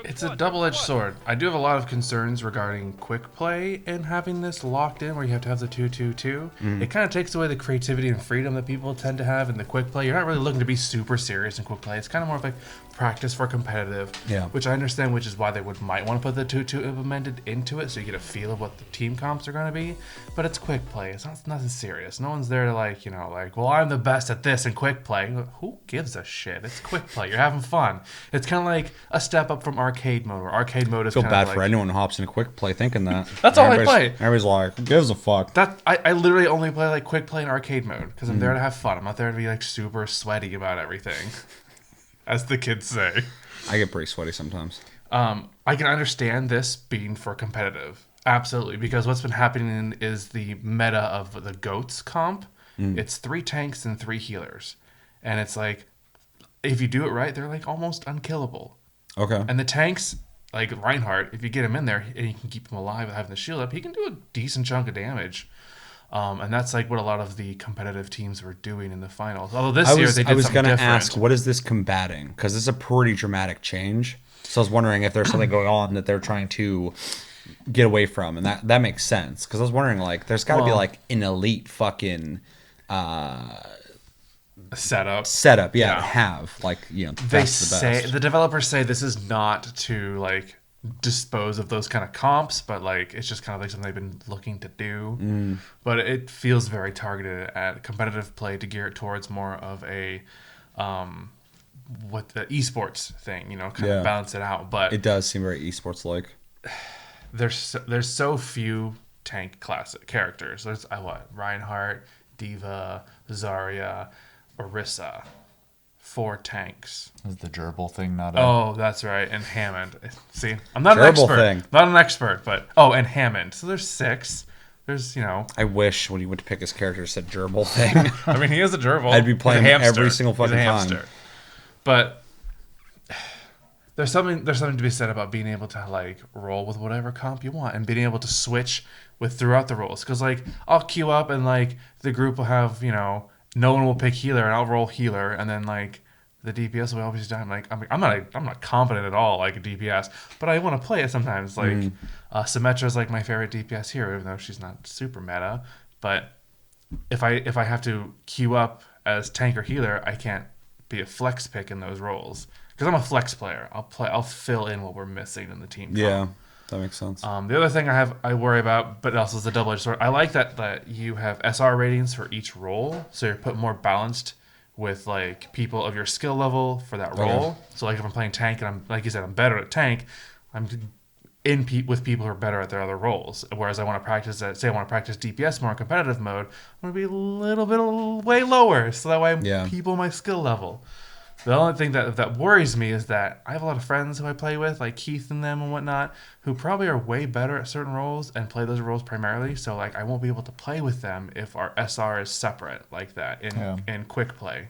It's a double-edged sword. I do have a lot of concerns regarding quick play and having this locked in where you have to have the 2-2-2. It kind of takes away the creativity and freedom that people tend to have in the quick play. You're not really looking to be super serious in quick play. It's kind of more of like practice for competitive, which I understand, which is why they might want to put the 2-2 implemented into it, so you get a feel of what the team comps are going to be. But it's quick play. It's not nothing serious. No one's there to well, I'm the best at this in quick play. Who gives a shit? It's quick play. You're having fun. It's kind of like a step up from arcade mode, where arcade mode is I feel kind bad of like, for anyone who hops into quick play thinking that. That's all I play. Everybody's like, who gives a fuck? I literally only play like quick play in arcade mode because I'm there to have fun. I'm not there to be like super sweaty about everything, as the kids say. I get pretty sweaty sometimes. I can understand this being for competitive, absolutely, because what's been happening is the meta of the GOATs comp. It's 3 tanks and 3 healers, and it's like, if you do it right, they're like almost unkillable. Okay. And the tanks, like Reinhardt, if you get him in there and you can keep him alive with having the shield up, he can do a decent chunk of damage. And that's like what a lot of the competitive teams were doing in the finals. Although this year they did something different. I was going to ask, what is this combating? Because it's a pretty dramatic change. So I was wondering if there's something going on that they're trying to get away from, and that makes sense. Because I was wondering, like, there's got to be like an elite fucking setup, yeah. To have, like, that's the best. The developers say this is not to like dispose of those kind of comps, but like it's just kind of like something they've been looking to do. But it feels very targeted at competitive play to gear it towards more of a what the esports thing, kind of balance it out. But it does seem very esports like. There's so few tank classic characters. There's Reinhardt, Diva, Zarya, Orisa. 4 tanks. Is the gerbil thing not? Oh, that's right. And Hammond. See, I'm not gerbil an expert. Thing. Not an expert, but and Hammond. So there's 6. There's I wish when he went to pick his character, it said gerbil thing. I mean, he is a gerbil. I'd be playing every single fucking time. But there's something to be said about being able to like roll with whatever comp you want and being able to switch throughout the roles. Because like I'll queue up and like the group will have no one will pick healer and I'll roll healer and then like the DPS will always die. I'm not confident at all like a DPS, but I want to play it sometimes. Like Symmetra is like my favorite DPS hero, even though she's not super meta. But if I have to queue up as tank or healer, I can't be a flex pick in those roles because I'm a flex player. I'll fill in what we're missing in the team. Yeah. That makes sense. The other thing I worry about, but also is the double-edged sword. I like that you have SR ratings for each role, so you're put more balanced with like people of your skill level for that role. Okay. So like if I'm playing tank and I'm like you said I'm better at tank, I'm with people who are better at their other roles. Whereas I want to practice DPS more in competitive mode, I'm gonna be a little bit way lower, so that way I'm people my skill level. The only thing that worries me is that I have a lot of friends who I play with, like Keith and them and whatnot, who probably are way better at certain roles and play those roles primarily. So like I won't be able to play with them if our SR is separate like that in quick play.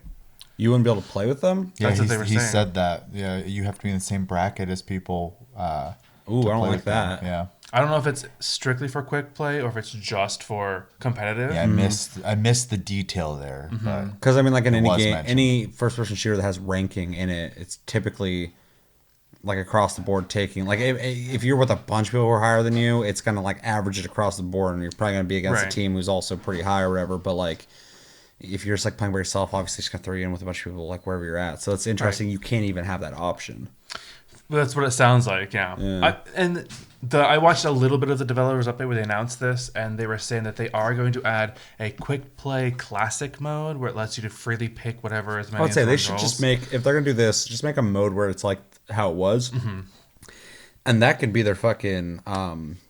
You wouldn't be able to play with them? Yeah, he said that. Yeah, you have to be in the same bracket as people. Ooh, I don't like that. Yeah. I don't know if it's strictly for quick play or if it's just for competitive. Yeah, I missed the detail there. Because I mean, like in any game, any first-person shooter that has ranking in it, it's typically like across the board taking. Like if you're with a bunch of people who are higher than you, it's gonna like average it across the board, and you're probably gonna be against a team who's also pretty high or whatever. But like if you're just like playing by yourself, obviously it's gonna throw you in with a bunch of people like wherever you're at. So it's interesting. You can't even have that option. That's what it sounds like, yeah. I watched a little bit of the developers update where they announced this, and they were saying that they are going to add a quick play classic mode where it lets you to freely pick whatever is many. I would say they should just make, if they're gonna do this, just make a mode where it's like how it was, and that could be their fucking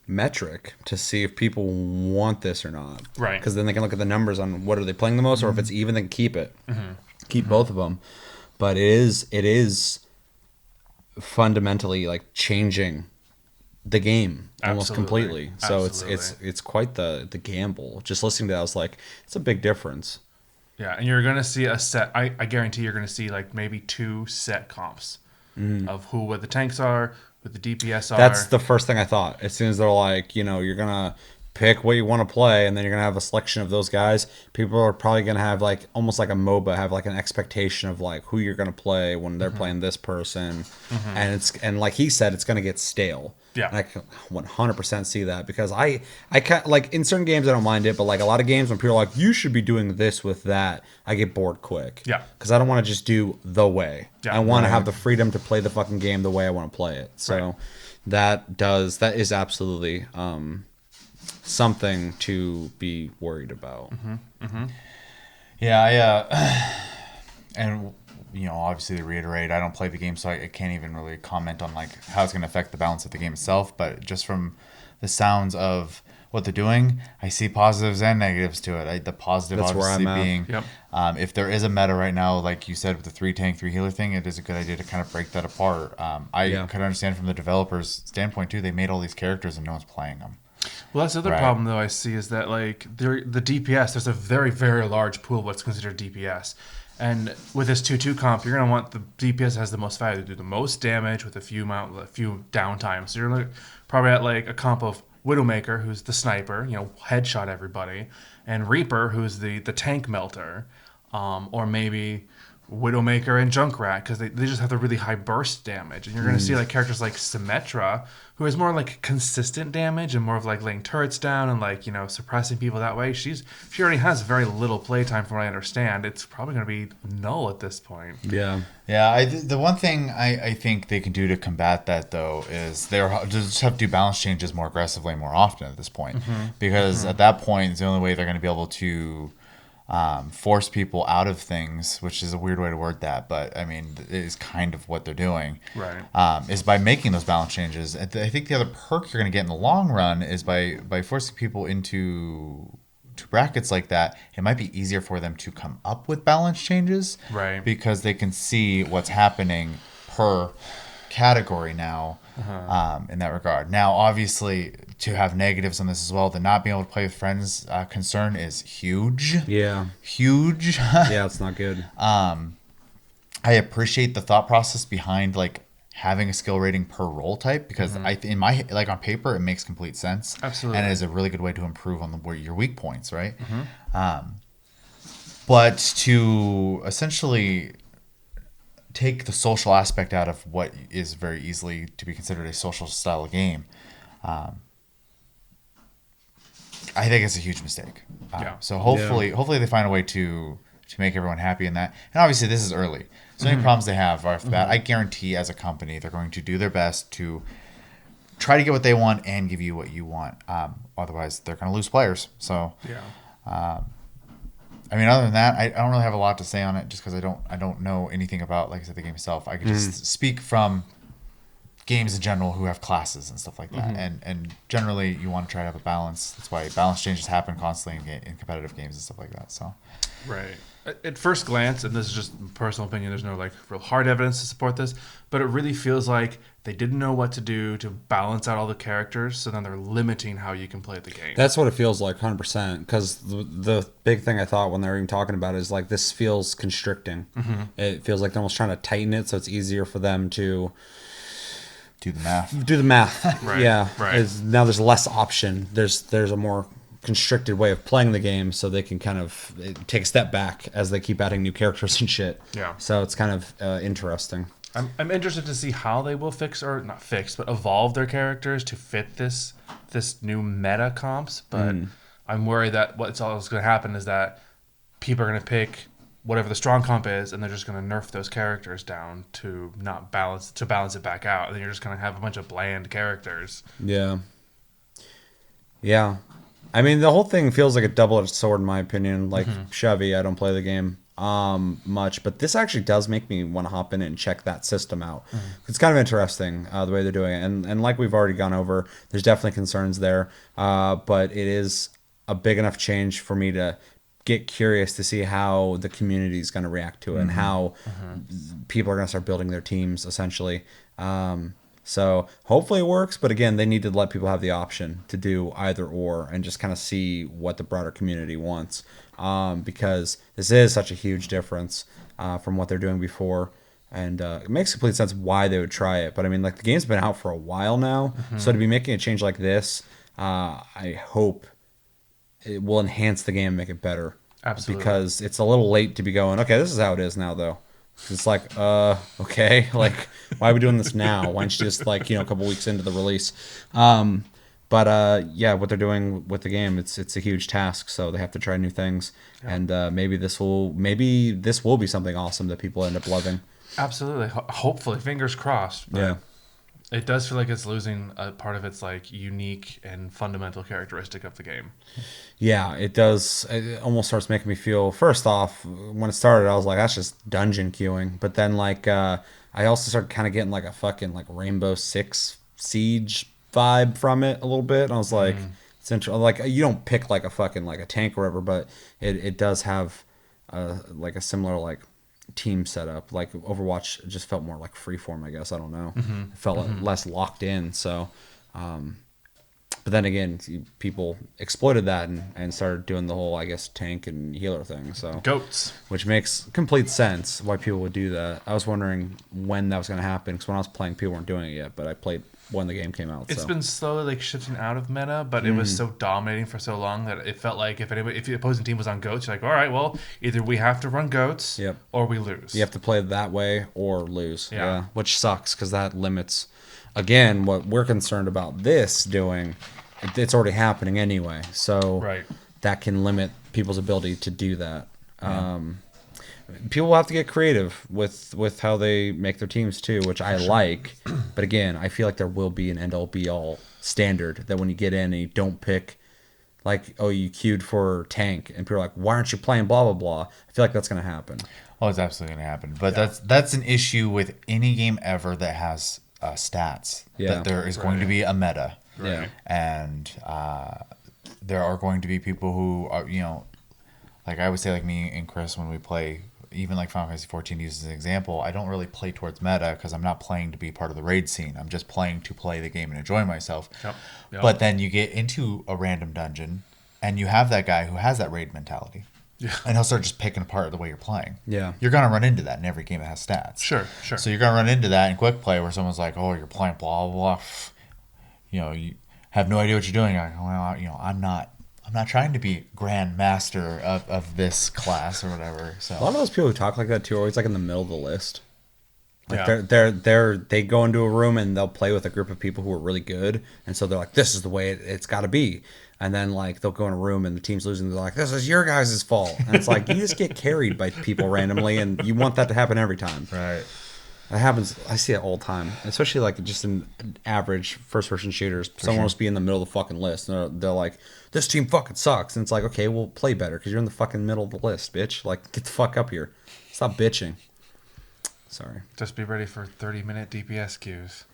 metric to see if people want this or not. Right. Because then they can look at the numbers on what are they playing the most, or if it's even, then keep it. Keep both of them. But it is fundamentally like changing the game almost completely. So it's quite the gamble. Just listening to that, I was like, it's a big difference. Yeah, and you're gonna see a set. I guarantee you're gonna see like maybe 2 set comps of what the tanks are, what the DPS are. That's the first thing I thought. As soon as they're like, you're gonna pick what you want to play, and then you're gonna have a selection of those guys. People are probably gonna have like almost like a MOBA, have like an expectation of like who you're gonna play when they're playing this person, and like he said, it's gonna get stale. Yeah, and I can 100% see that because I can't, like in certain games I don't mind it, but like a lot of games when people are like you should be doing this with that, I get bored quick. Yeah, because I don't want to just do the way. I want to have the freedom to play the fucking game the way I want to play it. So that is absolutely something to be worried about. Yeah, and obviously to reiterate, I don't play the game, so I can't even really comment on like how it's going to affect the balance of the game itself. But just from the sounds of what they're doing, I see positives and negatives to it. The positive That's obviously where I'm being, if there is a meta right now, like you said with the 3 tank, 3 healer thing, it is a good idea to kind of break that apart. I could understand from the developers' standpoint too. They made all these characters and no one's playing them. Well, that's the other problem, though, I see is that, like, the DPS, there's a very, very large pool of what's considered DPS. And with this 2-2 comp, you're going to want the DPS that has the most value to do the most damage with a few downtime. So you're probably at, like, a comp of Widowmaker, who's the sniper, headshot everybody, and Reaper, who's the tank melter, or maybe Widowmaker and Junkrat, because they just have the really high burst damage. And you're going to see like characters like Symmetra, who is more like consistent damage and more of like laying turrets down and like, suppressing people that way. She already has very little playtime from what I understand. It's probably going to be null at this point. Yeah. Yeah, the one thing I think they can do to combat that, though, is they just have to do balance changes more aggressively more often at this point. Because at that point, it's the only way they're going to be able to force people out of things, which is a weird way to word that, but I mean, it is kind of what they're doing. Right. Is by making those balance changes. I think the other perk you're going to get in the long run is by forcing people into brackets like that. It might be easier for them to come up with balance changes, Right. Because they can see what's happening per category now. In that regard. Now, obviously, to have negatives on this as well, the not being able to play with friends concern is huge. Yeah. Huge. Yeah, it's not good. I appreciate the thought process behind like having a skill rating per role type, because in my like on paper it makes complete sense. Absolutely. And it is a really good way to improve on your weak points, right? But to essentially take the social aspect out of what is very easily to be considered a social style game, I think it's a huge mistake. So hopefully they find a way to make everyone happy in that. And obviously this is early, so any problems they have right off the bat, I guarantee as a company they're going to do their best to try to get what they want and give you what you want. Otherwise they're going to lose players. So I mean, other than that, I don't really have a lot to say on it, just because I don't know anything about, like I said, the game itself. I could just speak from games in general who have classes and stuff like that. And generally, you want to try to have a balance. That's why balance changes happen constantly in competitive games and stuff like that. So, right. At first glance, and this is just personal opinion, there's no like real hard evidence to support this, but it really feels like they didn't know what to do to balance out all the characters, so then they're limiting how you can play the game. That's what it feels like, 100%. Because the big thing I thought when they were even talking about it is like, this feels constricting. It feels like they're almost trying to tighten it so it's easier for them to do the math. Right. Yeah. Right. Now there's less option. There's a more constricted way of playing the game, so they can kind of take a step back as they keep adding new characters and shit. Yeah. So it's kind of interesting. I'm interested to see how they will evolve their characters to fit this new meta comps. But I'm worried that what's going to happen is that people are going to pick whatever the strong comp is, and they're just going to nerf those characters down to balance it back out, and then you're just going to have a bunch of bland characters. Yeah. I mean, the whole thing feels like a double-edged sword in my opinion. Like Chevy, I don't play the game much, but this actually does make me want to hop in and check that system out. It's kind of interesting the way they're doing it, and like we've already gone over, there's definitely concerns there, but it is a big enough change for me to get curious to see how the community is going to react to it and how people are going to start building their teams essentially. So hopefully it works, but again, they need to let people have the option to do either or and just kind of see what the broader community wants, because this is such a huge difference from what they're doing before, and it makes complete sense why they would try it. But I mean, like, the game's been out for a while now, so to be making a change like this, I hope it will enhance the game and make it better. Absolutely. Because it's a little late to be going, okay, this is how it is now, though. It's like, okay, like, why are we doing this now? Why don't you just, like, a couple weeks into the release? But yeah, what they're doing with the game, it's a huge task, so they have to try new things, and maybe this will be something awesome that people end up loving. Absolutely, hopefully, fingers crossed. But yeah, it does feel like it's losing a part of its like unique and fundamental characteristic of the game. Yeah, it does. It almost starts making me feel, first off, when it started, I was like, that's just dungeon queuing. But then, like, I also started kind of getting, like, a fucking, like, Rainbow Six Siege vibe from it a little bit. And I was like, it's interesting. Like, you don't pick, like, a fucking, like, a tank or whatever, but it does have, like, a similar, like, team setup. Like, Overwatch just felt more like freeform, I guess. I don't know. It felt less locked in, so... But then again, people exploited that and started doing the whole, I guess, tank and healer thing. So goats, which makes complete sense why people would do that. I was wondering when that was going to happen, because when I was playing, people weren't doing it yet. But I played when the game came out. It's been slowly like shifting out of meta, but it was so dominating for so long that it felt like if the opposing team was on goats, you're like, all right, well, either we have to run goats, or we lose. You have to play it that way or lose. Yeah, which sucks because that limits. Again, what we're concerned about this doing, it's already happening anyway. So that can limit people's ability to do that. People will have to get creative with how they make their teams too, which I like. But again, I feel like there will be an end-all be-all standard that when you get in and you don't pick like, oh, you queued for tank, and people are like, why aren't you playing blah blah blah? I feel like that's gonna happen. Oh, it's absolutely going to happen. But that's an issue with any game ever that has stats. Yeah. That there is going to be a meta. Yeah. And there are going to be people who are, like I would say, like me and Chris, when we play, even like Final Fantasy 14 uses an example, I don't really play towards meta because I'm not playing to be part of the raid scene. I'm just playing to play the game and enjoy myself. Yep. But then you get into a random dungeon and you have that guy who has that raid mentality. Yeah. And he'll start just picking apart the way you're playing. Yeah. You're going to run into that in every game that has stats. Sure. So you're going to run into that in quick play where someone's like, oh, you're playing blah, blah, blah. You have no idea what you're doing. You're like, well, I'm not trying to be grand master of this class or whatever. So A lot of those people who talk like that too are always like in the middle of the list. Like Yeah. they go into a room and they'll play with a group of people who are really good, and so they're like, this is the way it's got to be. And then like they'll go in a room and the team's losing, they're like, this is your guys' fault. And it's like, you just get carried by people randomly, and you want that to happen every time. right. That happens. I see it all the time, especially like just in average first-person shooters. Someone will just be in the middle of the fucking list, and they're like, "This team fucking sucks." And it's like, okay, well, play better because you're in the fucking middle of the list, bitch. Like, get the fuck up here. Stop bitching. Sorry. Just be ready for 30-minute DPS queues.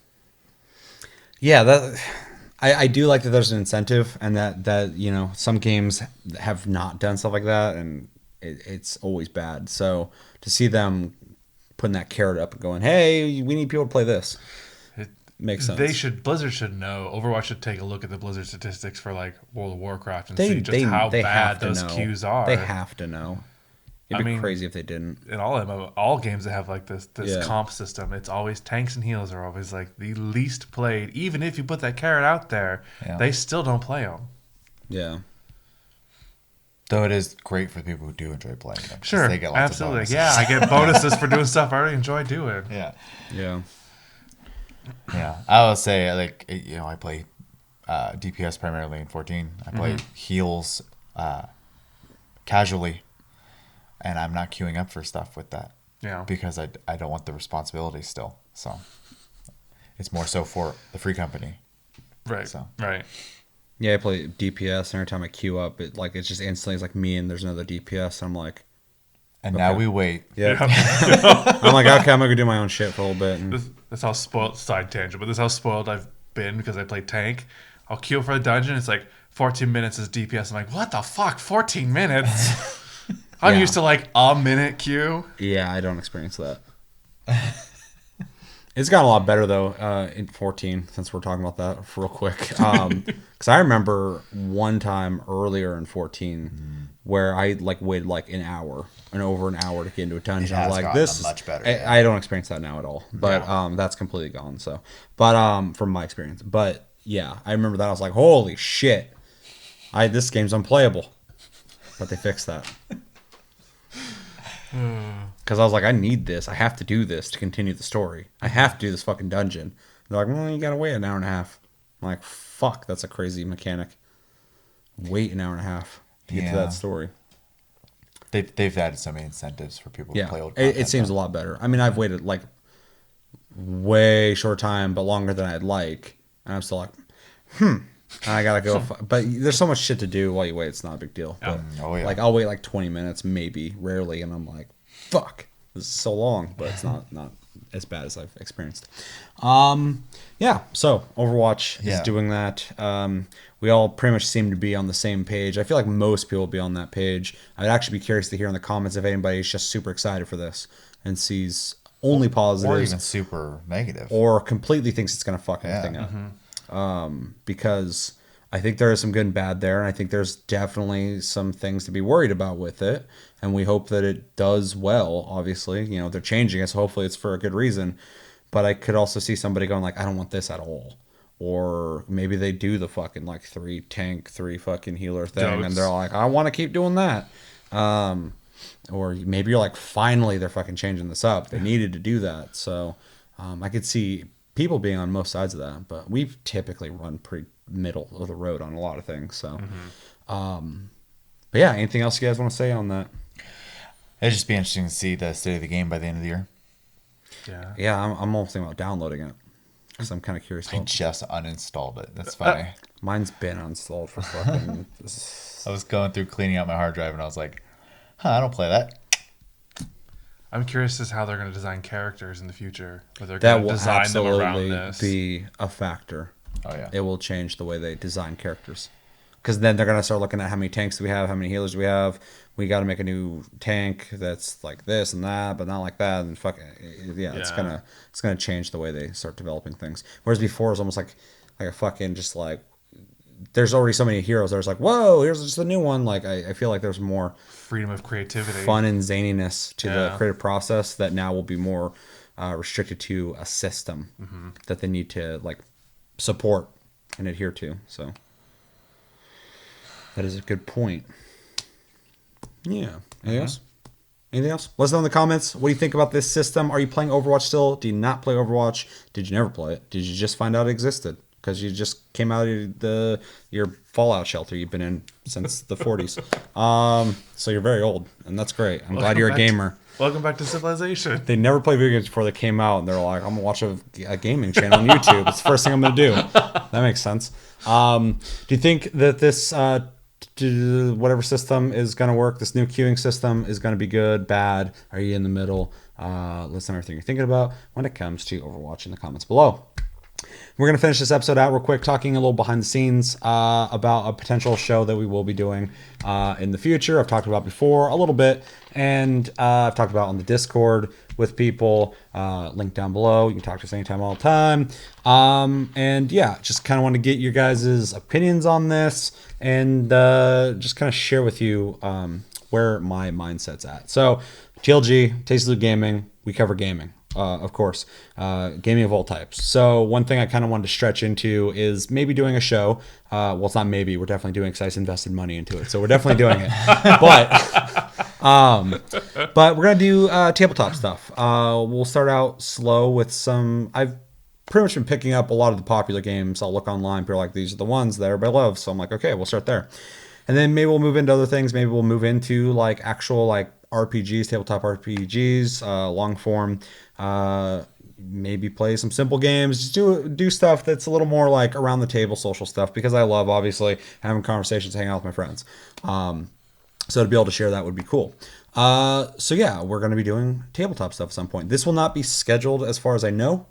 Yeah, that I do like that there's an incentive, and that some games have not done stuff like that, and it's always bad. So to see them putting that carrot up and going, hey, we need people to play this, It makes sense. Blizzard should know. Overwatch should take a look at the Blizzard statistics for like World of Warcraft and They see just how they bad have to those know. queues are. They have to know. It'd be I mean, crazy if they didn't. In all games that have like this Yeah. comp system, it's always tanks and healers are always like the least played. Even if you put that carrot out there, they still don't play them. Yeah. Though it is great for people who do enjoy playing them. 'cause Sure, they get lots absolutely. Of bonuses. Yeah, I get bonuses for doing stuff I already enjoy doing. Yeah. Yeah. Yeah. I will say, like, I play DPS primarily in 14. I play heals casually, and I'm not queuing up for stuff with that. Yeah. Because I don't want the responsibility still. So it's more so for the free company. Right. So. Yeah, I play DPS, and every time I queue up, it's just instantly it's like me and there's another DPS, and I'm like, and okay. now we wait. Yeah. I'm like, okay, I'm gonna go do my own shit for a little bit. And That's how spoiled, side tangent, but this is how spoiled I've been because I play tank. I'll queue for a dungeon, it's like 14 minutes is DPS. I'm like, what the fuck, 14 minutes? I'm used to like a minute queue. Yeah, I don't experience that. It's gotten a lot better though in 14, since we're talking about that real quick. Because I remember one time earlier in 14 where I like waited like an hour and over an hour to get into a dungeon. I was like, this is much better. I don't experience that now at all. But that's completely gone. So, but from my experience, but yeah, I remember that. I was like, holy shit, this game's unplayable. But they fixed that. Because I was like, I need this. I have to do this to continue the story. I have to do this fucking dungeon. They're like, well, you gotta wait an hour and a half. I'm like, fuck, that's a crazy mechanic. Wait an hour and a half to get to that story. They've added so many incentives for people to play old content. It seems a lot better. I mean, I've waited like way short time, but longer than I'd like. And I'm still like, And I gotta go. But there's so much shit to do while you wait. It's not a big deal. But like, I'll wait like 20 minutes, maybe, rarely, and I'm like, fuck, this is so long. But it's not as bad as I've experienced. Yeah. So Overwatch is doing that. We all pretty much seem to be on the same page. I feel like most people will be on that page. I'd actually be curious to hear in the comments if anybody's just super excited for this and sees only positives, or even super negative, or completely thinks it's gonna fuck everything up. Because I think there is some good and bad there, and I think there's definitely some things to be worried about with it, and we hope that it does well. Obviously, they're changing it, so hopefully it's for a good reason. But I could also see somebody going like, I don't want this at all. Or maybe they do the fucking like 3 tank, 3 fucking healer thing, and they're like, I want to keep doing that. Or maybe you're like, finally they're fucking changing this up. They needed to do that. So I could see people being on most sides of that, but we've typically run pretty middle of the road on a lot of things. So, but yeah, anything else you guys want to say on that? It'd just be interesting to see the state of the game by the end of the year. Yeah, I'm almost thinking about downloading it because I'm kind of curious. I just uninstalled it. That's funny. Mine's been uninstalled for fucking. I was going through cleaning out my hard drive, and I was like, I don't play that. I'm curious as how they're going to design characters in the future. Whether they're That going to will design them around absolutely this. be a factor. Oh, yeah. It will change the way they design characters. Because then they're going to start looking at how many tanks do we have, how many healers do we have. We got to make a new tank that's like this and that, but not like that. And fuck, yeah, it's gonna change the way they start developing things. Whereas before it was almost like a fucking just like there's already so many heroes. There's like, whoa, here's just a new one. Like I feel like there's more freedom of creativity, fun and zaniness to the creative process that now will be more restricted to a system that they need to like support and adhere to. So that is a good point. Yeah. Anything else? Anything else? Let us know in the comments. What do you think about this system? Are you playing Overwatch still? Do you not play Overwatch? Did you never play it? Did you just find out it existed? Because you just came out of your Fallout shelter you've been in since the 40s. So you're very old, and that's great. I'm glad you're a gamer. Welcome back to Civilization. They never played video games before they came out, and they're like, I'm going to watch a gaming channel on YouTube. It's the first thing I'm going to do. That makes sense. Do you think that this whatever system is going to work, this new queuing system is going to be good, bad? Are you in the middle? Let us know everything you're thinking about when it comes to Overwatch in the comments below. We're going to finish this episode out real quick, talking a little behind the scenes about a potential show that we will be doing in the future. I've talked about before a little bit, and I've talked about on the Discord with people. Link down below. You can talk to us anytime, all the time. And yeah, just kind of want to get your guys' opinions on this and just kind of share with you where my mindset's at. So TLG, Tasty Loot Gaming, we cover gaming. Of course, gaming of all types. So one thing I kind of wanted to stretch into is maybe doing a show. Well, it's not maybe. We're definitely doing it because I just invested money into it. So we're definitely doing it. But we're going to do tabletop stuff. We'll start out slow with some... I've pretty much been picking up a lot of the popular games. I'll look online. People are like, these are the ones that everybody loves. So I'm like, okay, we'll start there. And then maybe we'll move into other things. Maybe we'll move into like actual like RPGs, tabletop RPGs, long form. Maybe play some simple games. Just do stuff that's a little more like around the table social stuff, because I love obviously having conversations, hanging out with my friends. So to be able to share that would be cool. So yeah, we're going to be doing tabletop stuff at some point. This will not be scheduled as far as I know.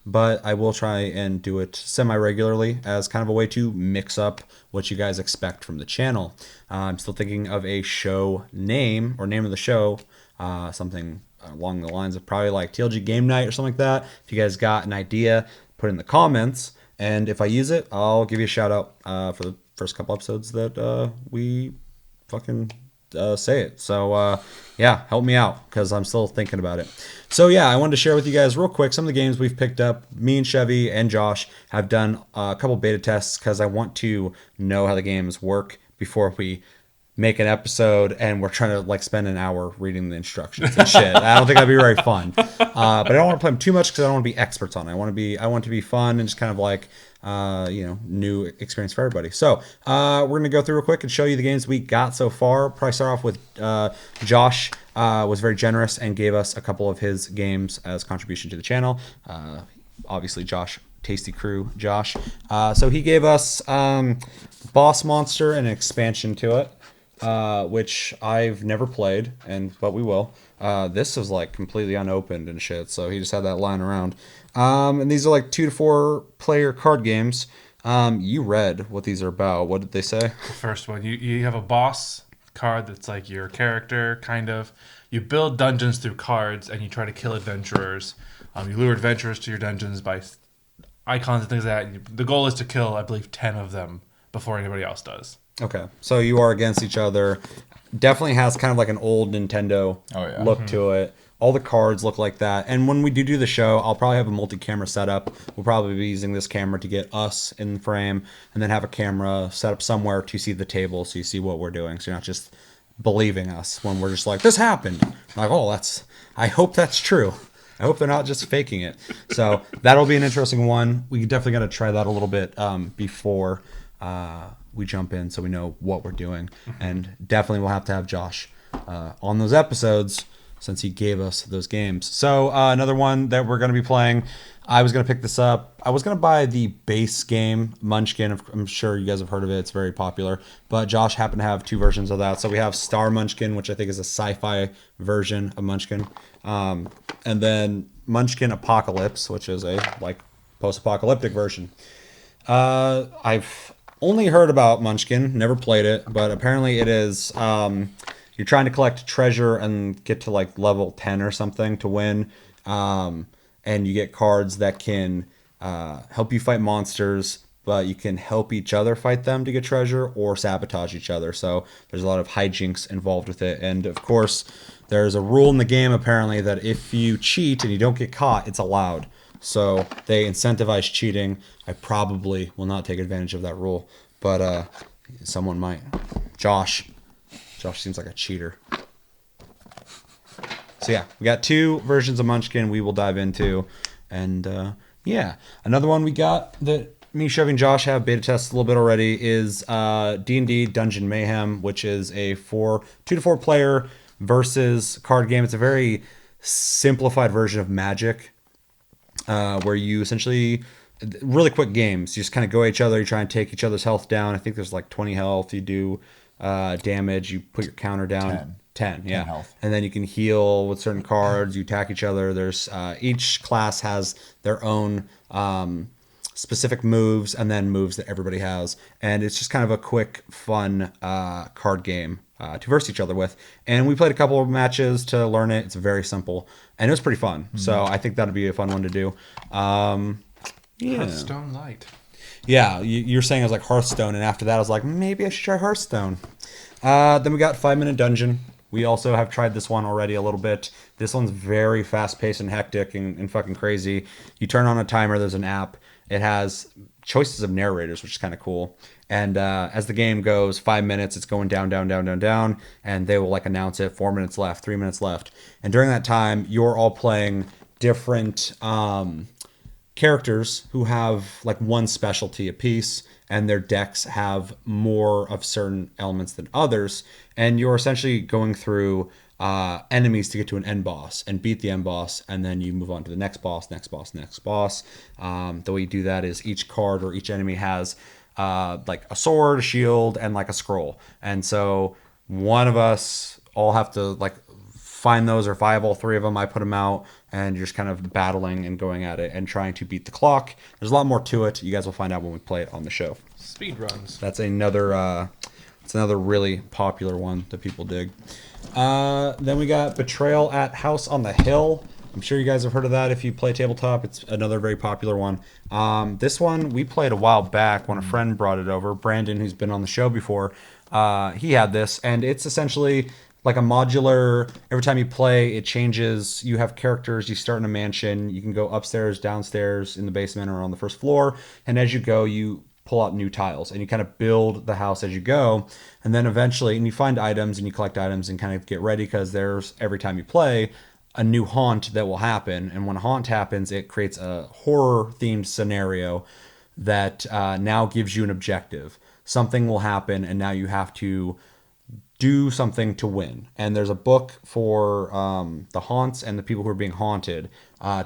But I will try and do it semi-regularly as kind of a way to mix up what you guys expect from the channel. I'm still thinking of a show name or name of the show, something along the lines of probably like TLG Game Night or something like that. If you guys got an idea, put it in the comments. And if I use it, I'll give you a shout out for the first couple episodes that we fucking say it. So yeah, help me out because I'm still thinking about it. So yeah, I wanted to share with you guys real quick some of the games we've picked up. Me and Chevy and Josh have done a couple beta tests because I want to know how the games work before we make an episode and we're trying to like spend an hour reading the instructions and shit. I don't think that'd be very fun. But I don't want to play them too much because I don't want to be experts on it. I want it to be fun and just kind of like new experience for everybody. So we're gonna go through real quick and show you the games we got so far. Probably start off with Josh was very generous and gave us a couple of his games as contribution to the channel. Obviously Josh, Tasty Crew Josh. So he gave us Boss Monster and an expansion to it, which I've never played, but we will. This was like completely unopened and shit, so he just had that lying around. And these are like 2 to 4 player card games. You read what these are about. What did they say? The first one, you have a boss card that's like your character, kind of. You build dungeons through cards, and you try to kill adventurers. You lure adventurers to your dungeons by icons and things like that. The goal is to kill, I believe, 10 of them before anybody else does. Okay, so you are against each other. Definitely has kind of like an old Nintendo look to it. All the cards look like that. And when we do the show, I'll probably have a multi-camera setup. We'll probably be using this camera to get us in frame, and then have a camera set up somewhere to see the table so you see what we're doing. So you're not just believing us when we're just like, this happened. Like, oh, I hope that's true. I hope they're not just faking it. So that'll be an interesting one. We definitely got to try that a little bit before we jump in so we know what we're doing. And definitely we'll have to have Josh on those episodes since he gave us those games. So another one that we're going to be playing, I was going to pick this up. I was going to buy the base game, Munchkin. I'm sure you guys have heard of it. It's very popular. But Josh happened to have 2 versions of that. So we have Star Munchkin, which I think is a sci-fi version of Munchkin. And then Munchkin Apocalypse, which is a like post-apocalyptic version. I've only heard about Munchkin, never played it, but apparently it is... you're trying to collect treasure and get to like level 10 or something to win. And you get cards that can help you fight monsters, but you can help each other fight them to get treasure or sabotage each other. So there's a lot of hijinks involved with it. And of course, there's a rule in the game apparently that if you cheat and you don't get caught, it's allowed. So they incentivize cheating. I probably will not take advantage of that rule, but someone might. Josh seems like a cheater. So yeah, we got 2 versions of Munchkin we will dive into. And yeah, another one we got that me, Chevy, and Josh have beta tested a little bit already is D&D Dungeon Mayhem, which is a 2 to 4 player versus card game. It's a very simplified version of Magic, where you essentially... really quick games. You just kind of go at each other. You try and take each other's health down. I think there's like 20 health. You do... damage, you put your counter down 10 yeah, health. And then you can heal with certain cards. You attack each other. There's each class has their own specific moves and then moves that everybody has, and it's just kind of a quick fun card game to verse each other with. And we played a couple of matches to learn it. It's very simple and it was pretty fun. So I think that'd be a fun one to do. Hearthstone Light. Yeah, you're saying it was like Hearthstone, and after that I was like, maybe I should try Hearthstone. Then we got 5 Minute Dungeon. We also have tried this one already a little bit. This one's very fast-paced and hectic and fucking crazy. You turn on a timer, there's an app. It has choices of narrators, which is kind of cool. And as the game goes, 5 minutes, it's going down, and they will like announce it, 4 minutes left, 3 minutes left. And during that time, you're all playing different... characters who have like one specialty apiece, and their decks have more of certain elements than others, and you're essentially going through enemies to get to an end boss and beat the end boss, and then you move on to the next boss. The way you do that is each card or each enemy has like a sword, a shield, and like a scroll, and so one of us all have to like find those, or if I have all 3 of them, I put them out, and you're just kind of battling and going at it and trying to beat the clock. There's a lot more to it. You guys will find out when we play it on the show. Speed runs. That's another really popular one that people dig. Then we got Betrayal at House on the Hill. I'm sure you guys have heard of that if you play tabletop. It's another very popular one. This one we played a while back when a friend brought it over. Brandon, who's been on the show before, he had this, and it's essentially like a modular. Every time you play, it changes. You have characters. You start in a mansion. You can go upstairs, downstairs, in the basement, or on the first floor. And as you go, you pull out new tiles, and you kind of build the house as you go. And then eventually, and you find items, and you collect items, and kind of get ready, because there's, every time you play, a new haunt that will happen. And when a haunt happens, it creates a horror-themed scenario that now gives you an objective. Something will happen, and now you have to do something to win. And there's a book for the haunts and the people who are being haunted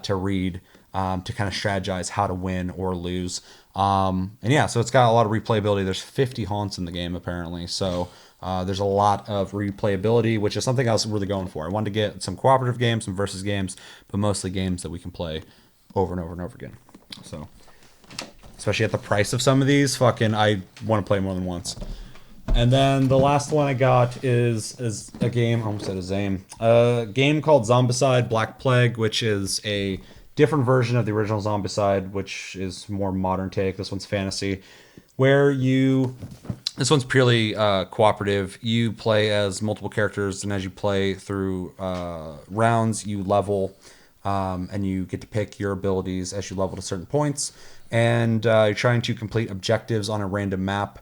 to read, to kind of strategize how to win or lose. And yeah, so it's got a lot of replayability. There's 50 haunts in the game apparently, so there's a lot of replayability, which is something I was really going for. I wanted to get some cooperative games, some versus games, but mostly games that we can play over and over and over again. So especially at the price of some of these, I want to play more than once. And then the last one I got is a game, I almost said a game called Zombicide Black Plague, which is a different version of the original Zombicide, which is more modern take. This one's fantasy, this one's purely cooperative. You play as multiple characters, and as you play through rounds, you level, and you get to pick your abilities as you level to certain points. And you're trying to complete objectives on a random map,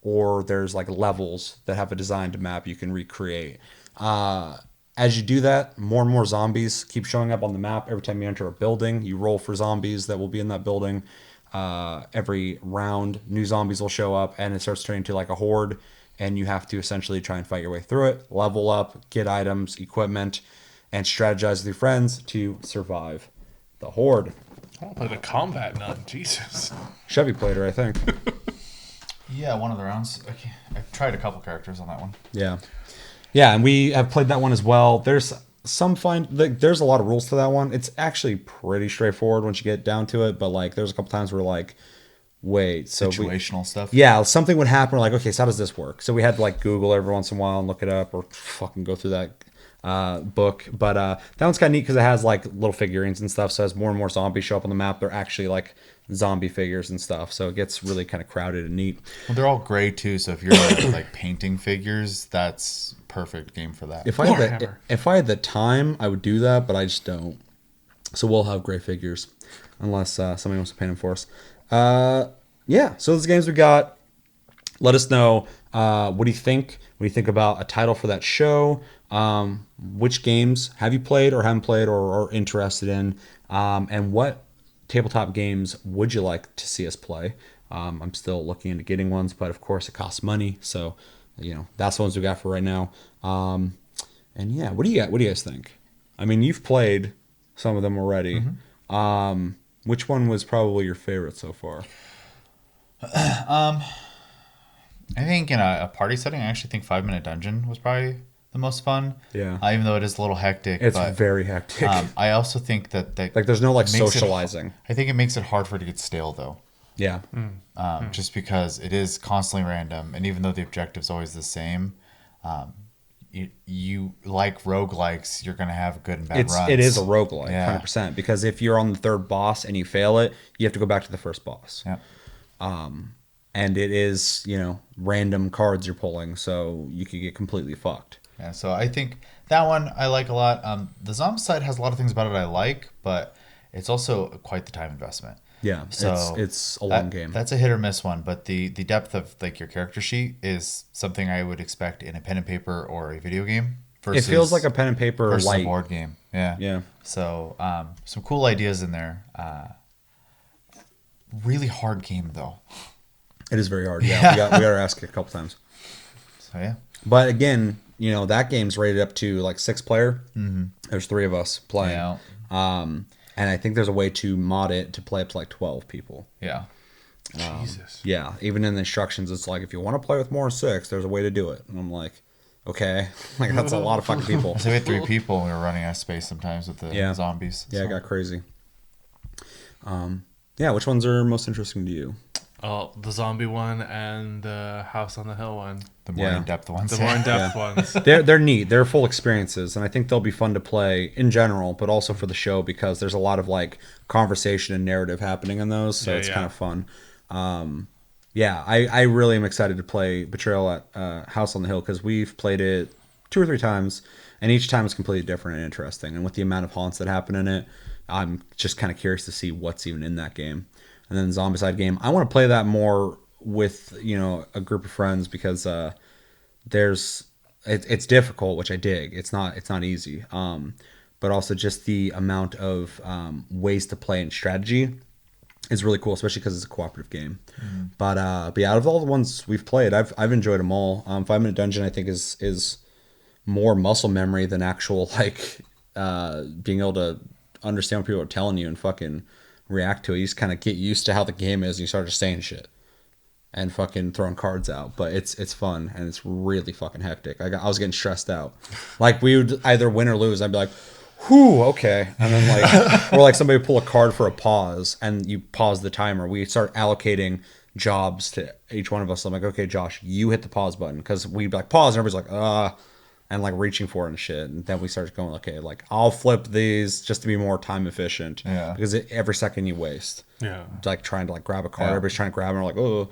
or there's like levels that have a designed map you can recreate. As you do that, more and more zombies keep showing up on the map. Every time you enter a building, you roll for zombies that will be in that building. Every round, new zombies will show up, and it starts turning into like a horde. and you have to essentially try and fight your way through it, level up, get items, equipment, and strategize with your friends to survive the horde. I want to play the combat nun. Jesus. Chevy played her, I think. Yeah, one of the rounds. I tried a couple characters on that one. Yeah, and we have played that one as well. There's there's a lot of rules to that one. It's actually pretty straightforward once you get down to it, but like there's a couple times where like, wait, so situational stuff. Yeah, something would happen. We're like, okay, so how does this work? So we had to like Google every once in a while and look it up, or fucking go through that book. But that one's kind of neat because it has like little figurines and stuff. So as more and more zombies show up on the map, they're actually like zombie figures and stuff. So it gets really kind of crowded and neat. Well, they're all gray too. So if you're like painting figures, that's perfect game for that. If I had the time, I would do that, but I just don't. So we'll have gray figures unless somebody wants to paint them for us. Yeah, so those games we got. Let us know. What do you think? What do you think about a title for that show? Which games have you played or haven't played or are interested in? And what tabletop games would you like to see us play? I'm still looking into getting ones, but of course it costs money. So, that's the ones we got for right now. And yeah, what do you guys think? I mean, you've played some of them already. Mm-hmm. Which one was probably your favorite so far? I think in a party setting, I actually think 5 Minute Dungeon was probably the most fun. Yeah. Even though it is a little hectic. It's very hectic. I also think that like there's no like socializing. I think it makes it hard for it to get stale though. Yeah. Just because it is constantly random, and even though the objective's always the same, you like roguelikes, you're gonna have good and bad runs. It is a roguelike, 100%. Because if you're on the third boss and you fail it, you have to go back to the first boss. Yeah. And it is, random cards you're pulling, so you could get completely fucked. Yeah, so I think that one I like a lot. The zombie side has a lot of things about it I like, but it's also quite the time investment. Yeah, so it's a long game. That's a hit or miss one, but the depth of like your character sheet is something I would expect in a pen and paper or a video game. It feels like a pen and paper light board game. Yeah. Yeah. So some cool ideas in there. Really hard game though. It is very hard. Yeah, we got to ask it a couple times. So yeah. But again, that game's rated up to like 6-player. Mm-hmm. There's 3 of us playing. Yeah. And I think there's a way to mod it to play up to like 12 people. Yeah. Jesus. Yeah. Even in the instructions, it's like, if you want to play with more than 6, there's a way to do it. And I'm like, okay. Like, that's a lot of fucking people. So we had 3 people. We were running out of space sometimes with the zombies. Yeah, it got crazy. Yeah, which ones are most interesting to you? Oh, the zombie one and the House on the Hill one. The more in-depth ones. The more in-depth ones. They're neat. They're full experiences, and I think they'll be fun to play in general, but also for the show because there's a lot of like conversation and narrative happening in those, so it's kind of fun. I really am excited to play Betrayal at House on the Hill because we've played it 2 or 3 times, and each time is completely different and interesting. And with the amount of haunts that happen in it, I'm just kind of curious to see what's even in that game. And then the Zombicide game, I want to play that more with a group of friends because it's difficult, which I dig. It's not easy, but also just the amount of ways to play and strategy is really cool, especially because it's a cooperative game. Mm-hmm. But yeah, out of all the ones we've played, I've enjoyed them all. 5 Minute Dungeon I think is more muscle memory than actual like being able to understand what people are telling you and fucking react to it. You just kind of get used to how the game is and you start just saying shit and fucking throwing cards out. But it's fun and it's really fucking hectic. I was getting stressed out. Like we would either win or lose. I'd be like, whew, okay. And then like, or like somebody would pull a card for a pause and you pause the timer. We start allocating jobs to each one of us. I'm like, okay, Josh, you hit the pause button. Because we'd be like, pause. And everybody's like, and like reaching for it and shit. And then we started going, okay, like I'll flip these just to be more time efficient. Yeah. Because every second you waste. Yeah. Like trying to like grab a card. Yeah. Everybody's trying to grab it. And we're like, oh,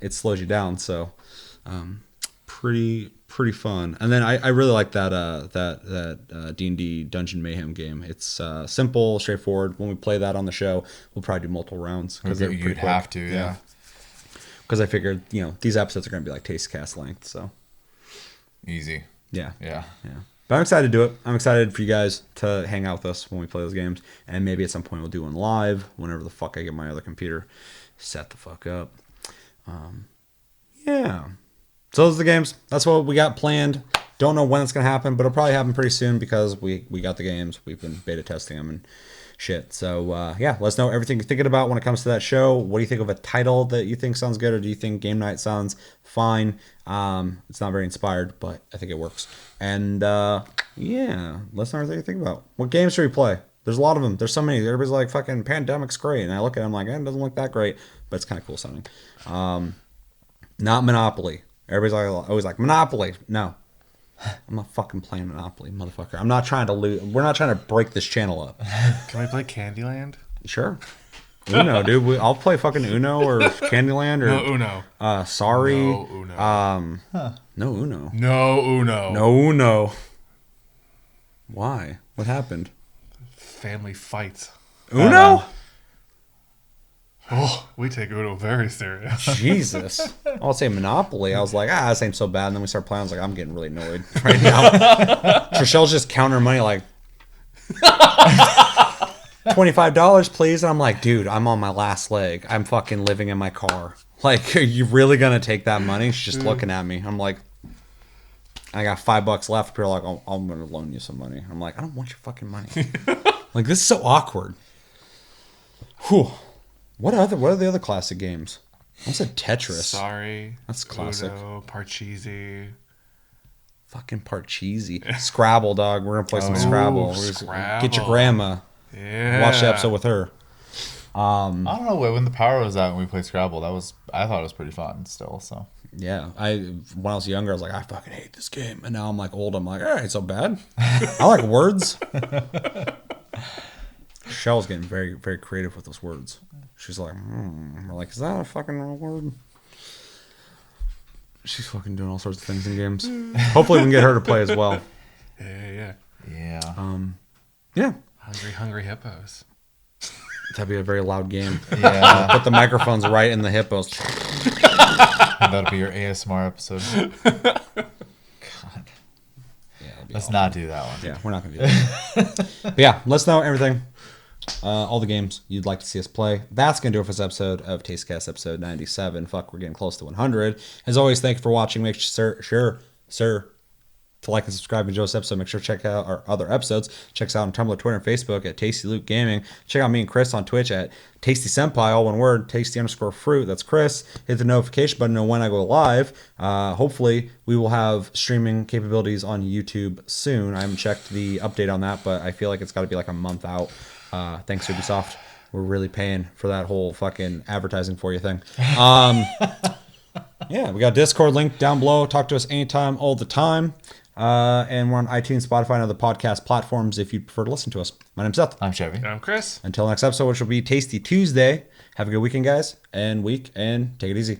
it slows you down. So, pretty fun. And then I really like that D&D Dungeon Mayhem game. It's simple, straightforward. When we play that on the show, we'll probably do multiple rounds. Because you'd have to, yeah. Because I figured, these episodes are going to be like Taste Cast length. So easy. Yeah. Yeah. But I'm excited to do it. I'm excited for you guys to hang out with us when we play those games. And maybe at some point we'll do one live whenever the fuck I get my other computer set the fuck up. Yeah. So those are the games. That's what we got planned. Don't know when it's going to happen, but it'll probably happen pretty soon because we got the games. We've been beta testing them and shit. So, yeah, let us know everything you're thinking about when it comes to that show. What do you think of a title that you think sounds good, or do you think Game Night sounds fine? It's not very inspired, but I think it works. And, yeah, let us know everything you think about. What games should we play? There's a lot of them. There's so many. Everybody's like, fucking Pandemic's great. And I look at it, I'm like, it doesn't look that great, but it's kind of cool sounding. Not Monopoly. Everybody's always like, Monopoly. No. I'm not fucking playing Monopoly, motherfucker. I'm not trying to lose. We're not trying to break this channel up. Can we play Candyland? Sure. Uno, dude. I'll play fucking Uno or Candyland or No Uno. Sorry. No Uno. No Uno. No Uno. No Uno. Why? What happened? Family fights. Uno? Oh, we take Uno very serious. Jesus. I'll say Monopoly. I was like, this ain't so bad. And then we start playing. I was like, I'm getting really annoyed right now. Trichelle's just counting money like, $25, please. And I'm like, dude, I'm on my last leg. I'm fucking living in my car. Like, are you really going to take that money? She's just looking at me. I'm like, I got $5 left. People are like, oh, I'm going to loan you some money. I'm like, I don't want your fucking money. Like, this is so awkward. Whew. What are the other classic games? I said Tetris. Sorry. That's classic. Uno, Parcheesi. Fucking Parcheesi. Scrabble, dog. We're going to play some Scrabble. Get your grandma. Yeah. Watch the episode with her. I don't know. When the power was out and we played Scrabble, I thought it was pretty fun still. So yeah, when I was younger, I was like, I fucking hate this game. And now I'm like old. I'm like, all right, so bad. I like words. Michelle's getting very, very creative with those words. She's like, We're like, is that a fucking real word? She's fucking doing all sorts of things in games. Hopefully we can get her to play as well. Yeah. Yeah. Hungry hippos. That'd be a very loud game. yeah, Put the microphones right in the hippos. that'll be your ASMR episode. God, let's not do that one. Yeah, we're not gonna do that. But yeah, let us know everything. All the games you'd like to see us play. That's going to do it for this episode of Tastecast episode 97. Fuck, we're getting close to 100. As always, thank you for watching. Make sure to like and subscribe and enjoy this episode. Make sure to check out our other episodes. Check us out on Tumblr, Twitter, and Facebook at Tasty Loot Gaming. Check out me and Chris on Twitch at Tasty Senpai, all one word, Tasty_fruit. That's Chris. Hit the notification button to know when I go live. Hopefully, we will have streaming capabilities on YouTube soon. I haven't checked the update on that, but I feel like it's got to be like a month out. Thanks, Ubisoft. We're really paying for that whole fucking advertising for you thing. Yeah, we got Discord link down below. Talk to us anytime, all the time. And we're on iTunes, Spotify, and other podcast platforms if you prefer to listen to us. My name's Seth. I'm Chevy. And I'm Chris. Until next episode, which will be Tasty Tuesday. Have a good weekend, guys, and take it easy.